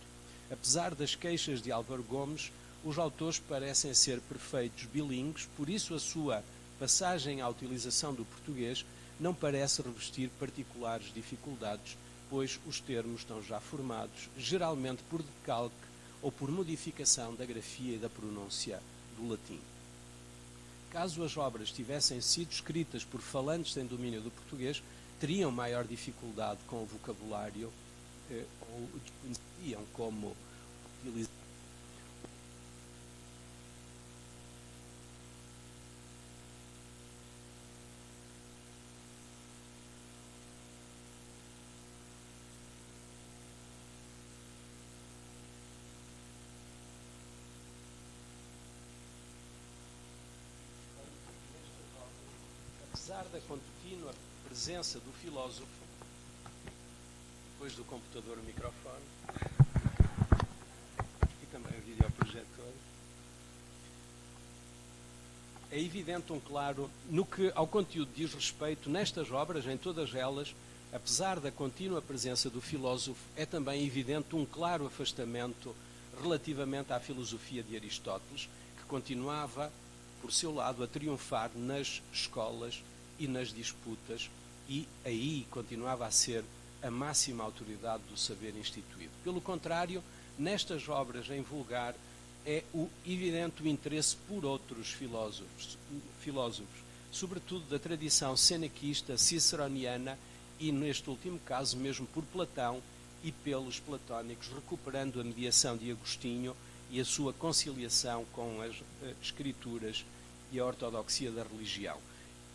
Apesar das queixas de Álvaro Gomes, os autores parecem ser perfeitos bilíngues, por isso a sua passagem à utilização do português não parece revestir particulares dificuldades, pois os termos estão já formados, geralmente por decalque ou por modificação da grafia e da pronúncia do latim. Caso as obras tivessem sido escritas por falantes sem domínio do português, teriam maior dificuldade com o vocabulário ou desconheciam como utilizar. Apesar da contínua presença do filósofo, depois do computador o microfone e também o videoprojetor, é evidente claro, no que ao conteúdo diz respeito, nestas obras, em todas elas, apesar da contínua presença do filósofo, é também evidente um claro afastamento relativamente à filosofia de Aristóteles, que continuava, por seu lado, a triunfar nas escolas e nas disputas, e aí continuava a ser a máxima autoridade do saber instituído. Pelo contrário, nestas obras em vulgar, é o evidente interesse por outros filósofos, sobretudo da tradição senequista, ciceroniana e, neste último caso, mesmo por Platão e pelos platónicos, recuperando a mediação de Agostinho e a sua conciliação com as escrituras e a ortodoxia da religião.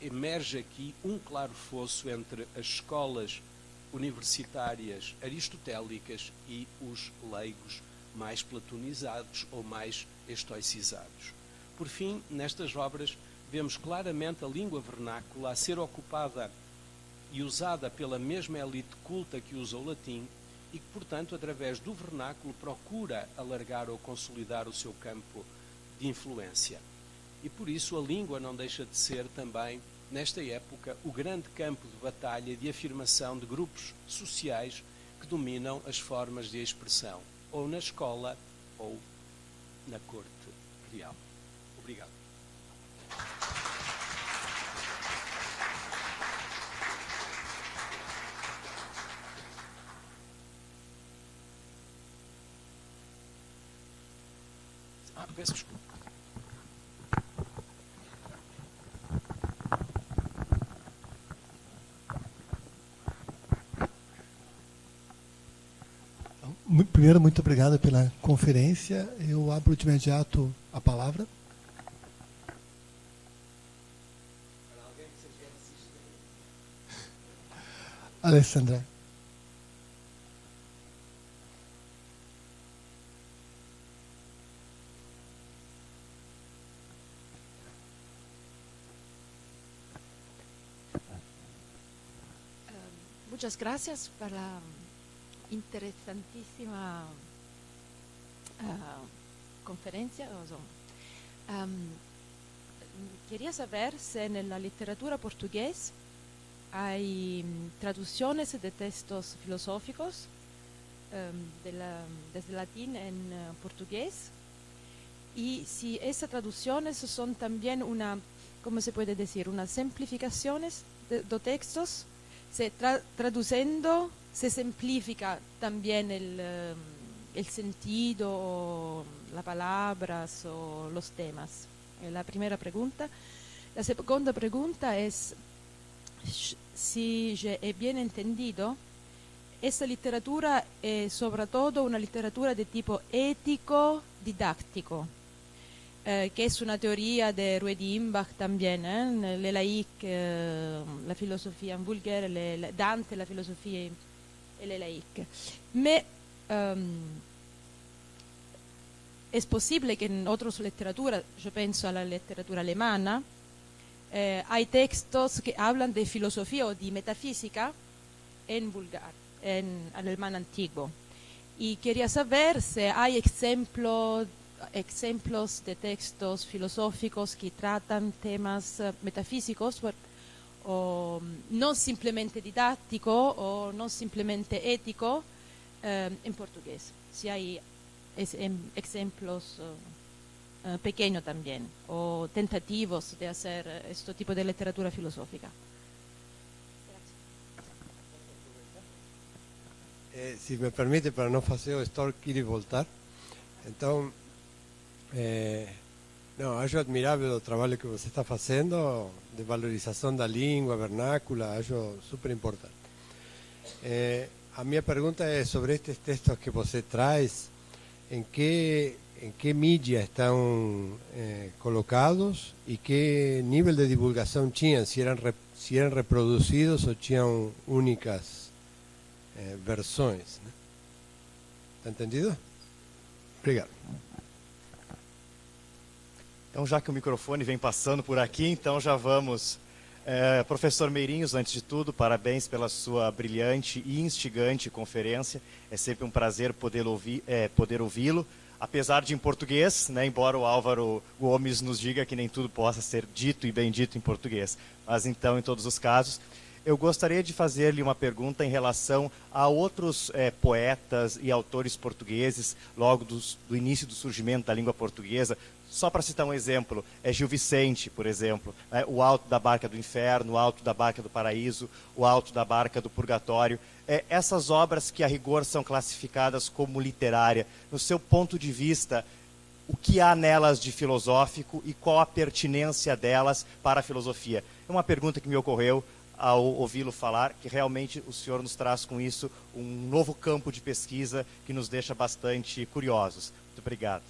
Emerge aqui um claro fosso entre as escolas universitárias aristotélicas e os leigos mais platonizados ou mais estoicizados. Por fim, nestas obras, vemos claramente a língua vernácula a ser ocupada e usada pela mesma elite culta que usa o latim e que, portanto, através do vernáculo procura alargar ou consolidar o seu campo de influência. E por isso a língua não deixa de ser também, nesta época, o grande campo de batalha e de afirmação de grupos sociais que dominam as formas de expressão, ou na escola ou na corte real. Obrigado. Peço desculpa. Primeiro, muito obrigado pela conferência. Eu abro de imediato a palavra. Alessandra. Muchas gracias por la interesantísima conferencia. Quería saber si en la literatura portuguesa hay traducciones de textos filosóficos desde latín en portugués, y si esas traducciones son también ¿cómo se puede decir? Unas simplificaciones de textos. Traduciendo se simplifica también el sentido, o las palabras o los temas. La primera pregunta. La segunda pregunta es, si he bien entendido, esta literatura es sobre todo una literatura de tipo ético-didáctico, que es una teoría de Ruedimbach también, le laïque, la filosofía en vulgaire, Dante, la filosofía y le laïque. Es posible que en otras literaturas, yo pienso a la literatura alemana, hay textos que hablan de filosofía o de metafísica en vulgar, en alemán antiguo. Y quería saber si hay ejemplos de textos filosóficos que tratan temas metafísicos, o no simplemente didáctico o no simplemente ético, en portugués. Si hay ejemplos pequeños también, o tentativos de hacer este tipo de literatura filosófica. Se me permite, para não fazer o extorquir e voltar, então, acho admirável o trabalho que você está fazendo de valorização da língua vernácula, acho super importante. A minha pergunta é sobre estes textos que você traz, en qué mídia están colocados y qué nivel de divulgación tinham, si eran reproducidos o tinham únicas versões. Né? Está entendido? Obrigado. Então, já que o microfone vem passando por aqui, então já vamos. Professor Meirinhos, antes de tudo, parabéns pela sua brilhante e instigante conferência. É sempre um prazer poder ouvi-lo, apesar de em português, né, embora o Álvaro Gomes nos diga que nem tudo possa ser dito e bem dito em português. Mas então, em todos os casos, eu gostaria de fazer-lhe uma pergunta em relação a outros poetas e autores portugueses, logo do início do surgimento da língua portuguesa. Só para citar um exemplo, Gil Vicente, por exemplo, o Alto da Barca do Inferno, o Alto da Barca do Paraíso, o Alto da Barca do Purgatório. Essas obras que a rigor são classificadas como literária, no seu ponto de vista, o que há nelas de filosófico e qual a pertinência delas para a filosofia? É uma pergunta que me ocorreu ao ouvi-lo falar, que realmente o senhor nos traz com isso um novo campo de pesquisa que nos deixa bastante curiosos. Muito obrigado.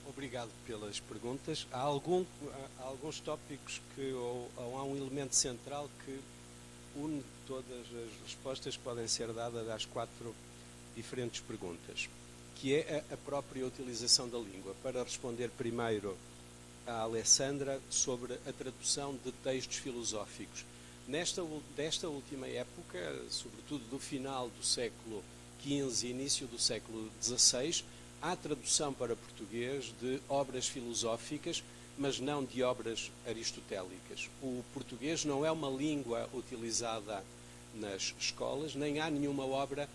Obrigado pelas perguntas. Há alguns tópicos ou há um elemento central que une todas as respostas que podem ser dadas às 4 diferentes perguntas, que é a própria utilização da língua. Para responder primeiro à Alessandra sobre a tradução de textos filosóficos. Desta última época, sobretudo do final do século XV e início do século XVI, há tradução para português de obras filosóficas, mas não de obras aristotélicas. O português não é uma língua utilizada nas escolas, nem há nenhuma obra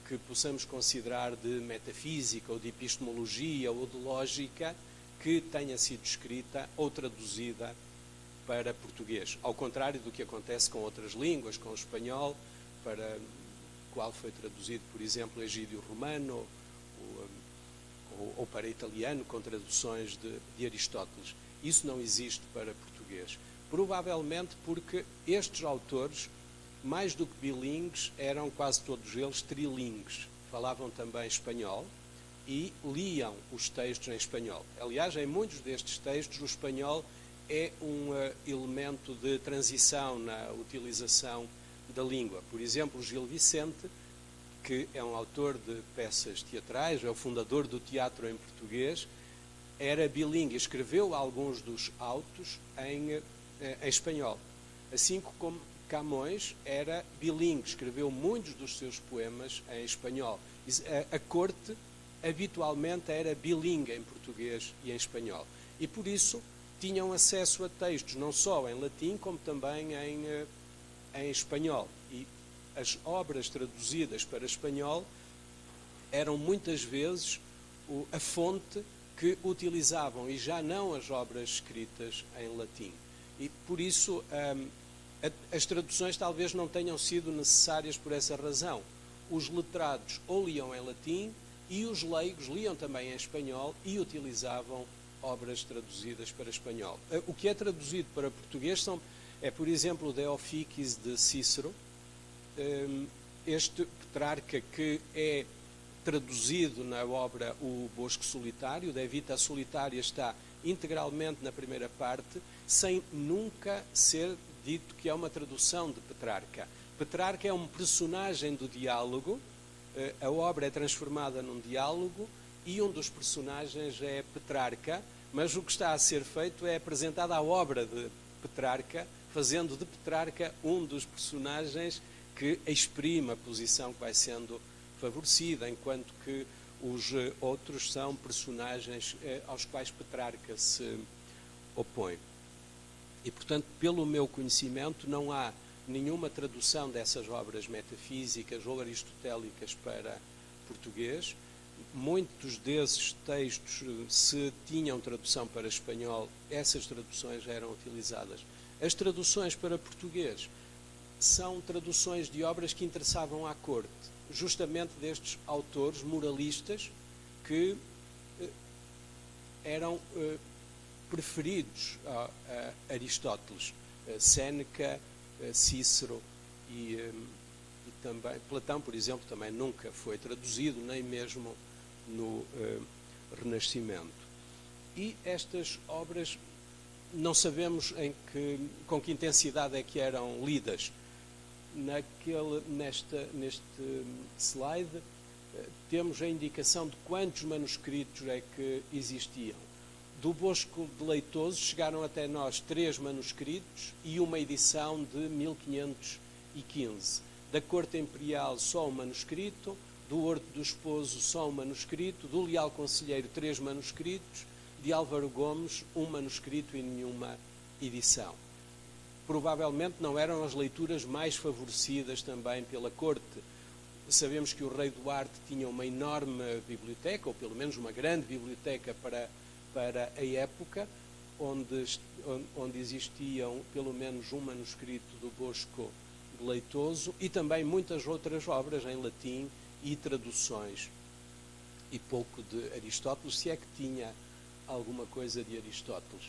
que possamos considerar de metafísica ou de epistemologia ou de lógica que tenha sido escrita ou traduzida para português. Ao contrário do que acontece com outras línguas, com o espanhol, para o qual foi traduzido, por exemplo, Egídio Romano, ou para italiano, com traduções de Aristóteles. Isso não existe para português. Provavelmente porque estes autores, mais do que bilíngues, eram quase todos eles trilingues. Falavam também espanhol e liam os textos em espanhol. Aliás, em muitos destes textos, o espanhol é um elemento de transição na utilização da língua. Por exemplo, Gil Vicente, que é um autor de peças teatrais, é o fundador do teatro em português, era bilingue, escreveu alguns dos autos em espanhol. Assim como Camões era bilingue, escreveu muitos dos seus poemas em espanhol. A corte habitualmente era bilingue em português e em espanhol. E por isso tinham acesso a textos não só em latim, como também em espanhol. E as obras traduzidas para espanhol eram muitas vezes a fonte que utilizavam e já não as obras escritas em latim. E por isso as traduções talvez não tenham sido necessárias por essa razão. Os letrados ou liam em latim e os leigos liam também em espanhol e utilizavam obras traduzidas para espanhol. O que é traduzido para português é, por exemplo, o De Officiis de Cícero, este Petrarca que é traduzido na obra O Bosco Solitário. De Vita Solitária está integralmente na primeira parte, sem nunca ser dito que é uma tradução de Petrarca. Petrarca é um personagem do diálogo, a obra é transformada num diálogo e um dos personagens é Petrarca, mas o que está a ser feito é apresentada a obra de Petrarca, fazendo de Petrarca um dos personagens que exprime a posição que vai sendo favorecida, enquanto que os outros são personagens aos quais Petrarca se opõe. E, portanto, pelo meu conhecimento, não há nenhuma tradução dessas obras metafísicas ou aristotélicas para português. Muitos desses textos, se tinham tradução para espanhol, essas traduções eram utilizadas. As traduções para português são traduções de obras que interessavam à corte, justamente destes autores moralistas que eram preferidos a Aristóteles. Séneca, Cícero e também Platão, por exemplo, também nunca foi traduzido, nem mesmo no Renascimento. E estas obras não sabemos com que intensidade é que eram lidas. Neste slide temos a indicação de quantos manuscritos é que existiam. Do Bosco de Leitoso chegaram até nós 3 manuscritos e uma edição de 1515. Da Corte Imperial só um manuscrito, do Horto do Esposo só um manuscrito, do Leal Conselheiro 3 manuscritos, de Álvaro Gomes um manuscrito e nenhuma edição. Provavelmente não eram as leituras mais favorecidas também pela corte. Sabemos que o rei Duarte tinha uma enorme biblioteca, ou pelo menos uma grande biblioteca para a época, onde existiam pelo menos um manuscrito do Bosco de Leitoso e também muitas outras obras em latim e traduções. E pouco de Aristóteles, se é que tinha alguma coisa de Aristóteles.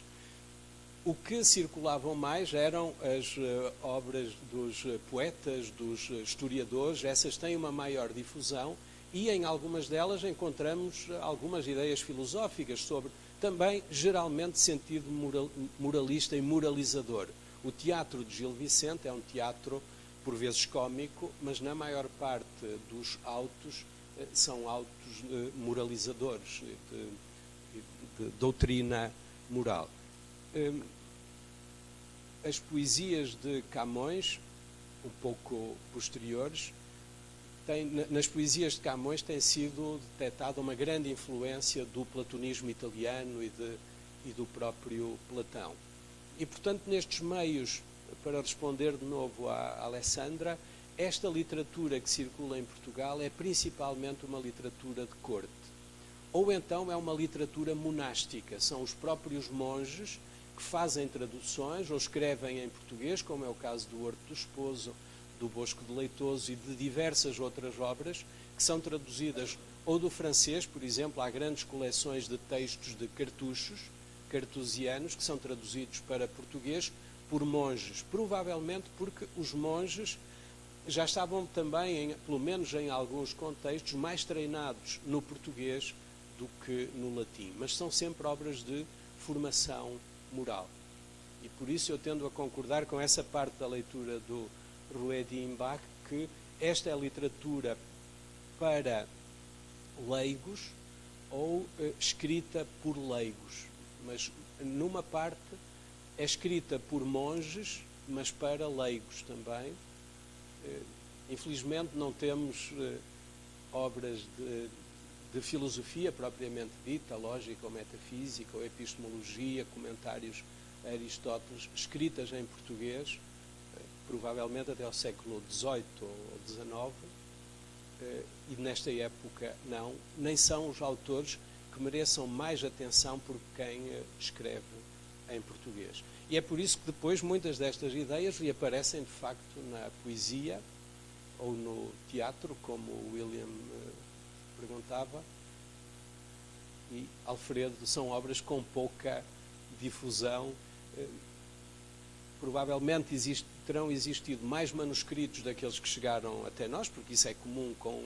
O que circulavam mais eram as obras dos poetas, dos historiadores. Essas têm uma maior difusão e em algumas delas encontramos algumas ideias filosóficas sobre, também geralmente sentido moralista e moralizador. O teatro de Gil Vicente é um teatro por vezes cómico, mas na maior parte dos autos são autos moralizadores, de doutrina moral. As poesias de Camões, um pouco posteriores, nas poesias de Camões tem sido detectada uma grande influência do platonismo italiano e do próprio Platão. E, portanto, nestes meios, para responder de novo à Alessandra, esta literatura que circula em Portugal é principalmente uma literatura de corte. Ou então é uma literatura monástica, são os próprios monges que fazem traduções ou escrevem em português, como é o caso do Horto do Esposo, do Bosco de Leitoso e de diversas outras obras que são traduzidas ou do francês, por exemplo, há grandes coleções de textos de cartuchos, cartusianos, que são traduzidos para português por monges, provavelmente porque os monges já estavam também, pelo menos em alguns contextos, mais treinados no português do que no latim, mas são sempre obras de formação moral. E por isso eu tendo a concordar com essa parte da leitura do Rouet d'Imbach, que esta é a literatura para leigos ou escrita por leigos, mas numa parte é escrita por monges, mas para leigos também. Infelizmente não temos obras de filosofia propriamente dita, lógica ou metafísica, ou epistemologia, comentários a Aristóteles, escritas em português, provavelmente até ao século XVIII ou XIX, e nesta época não, nem são os autores que mereçam mais atenção por quem escreve em português. E é por isso que depois muitas destas ideias reaparecem de facto na poesia ou no teatro, como o William perguntava, e Alfredo, são obras com pouca difusão. Provavelmente terão existido mais manuscritos daqueles que chegaram até nós, porque isso é comum com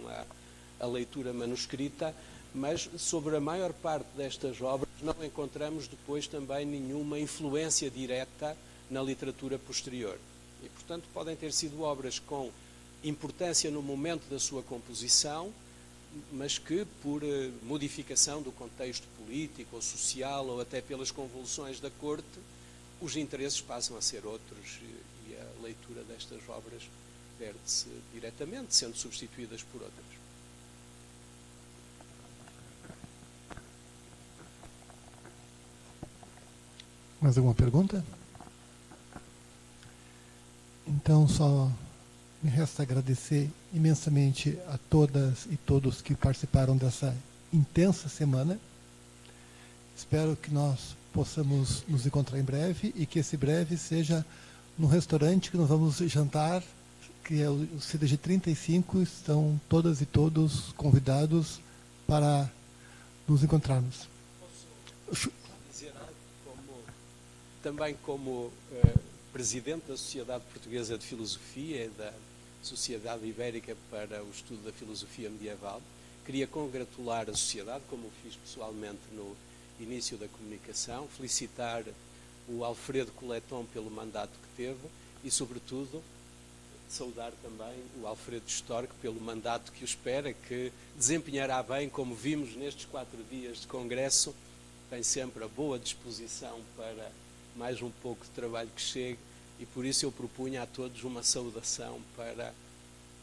a leitura manuscrita, mas sobre a maior parte destas obras não encontramos depois também nenhuma influência direta na literatura posterior. E, portanto, podem ter sido obras com importância no momento da sua composição, mas que, por modificação do contexto político ou social, ou até pelas convulsões da corte, os interesses passam a ser outros e a leitura destas obras perde-se diretamente, sendo substituídas por outras. Mais alguma pergunta? Então, só me resta agradecer imensamente a todas e todos que participaram dessa intensa semana. Espero que nós possamos nos encontrar em breve e que esse breve seja no restaurante que nós vamos jantar, que é o CDG 35. Estão todas e todos convidados para nos encontrarmos. dizer algo também como presidente da Sociedade Portuguesa de Filosofia e da Sociedade Ibérica para o Estudo da Filosofia Medieval. Queria congratular a sociedade, como o fiz pessoalmente no início da comunicação, felicitar o Alfredo Coleton pelo mandato que teve e, sobretudo, saudar também o Alfredo Storck pelo mandato que o espera, que desempenhará bem, como vimos nestes 4 dias de congresso, tem sempre a boa disposição para mais um pouco de trabalho que chegue, e por isso eu propunha a todos uma saudação para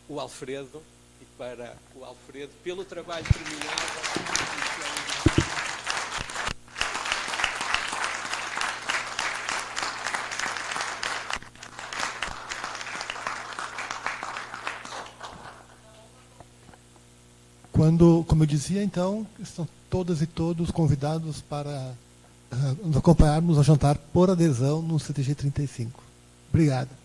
o Alfredo pelo trabalho terminado. Como eu dizia, então, estão todas e todos convidados para nos acompanharmos ao jantar por adesão no CTG 35. Obrigado.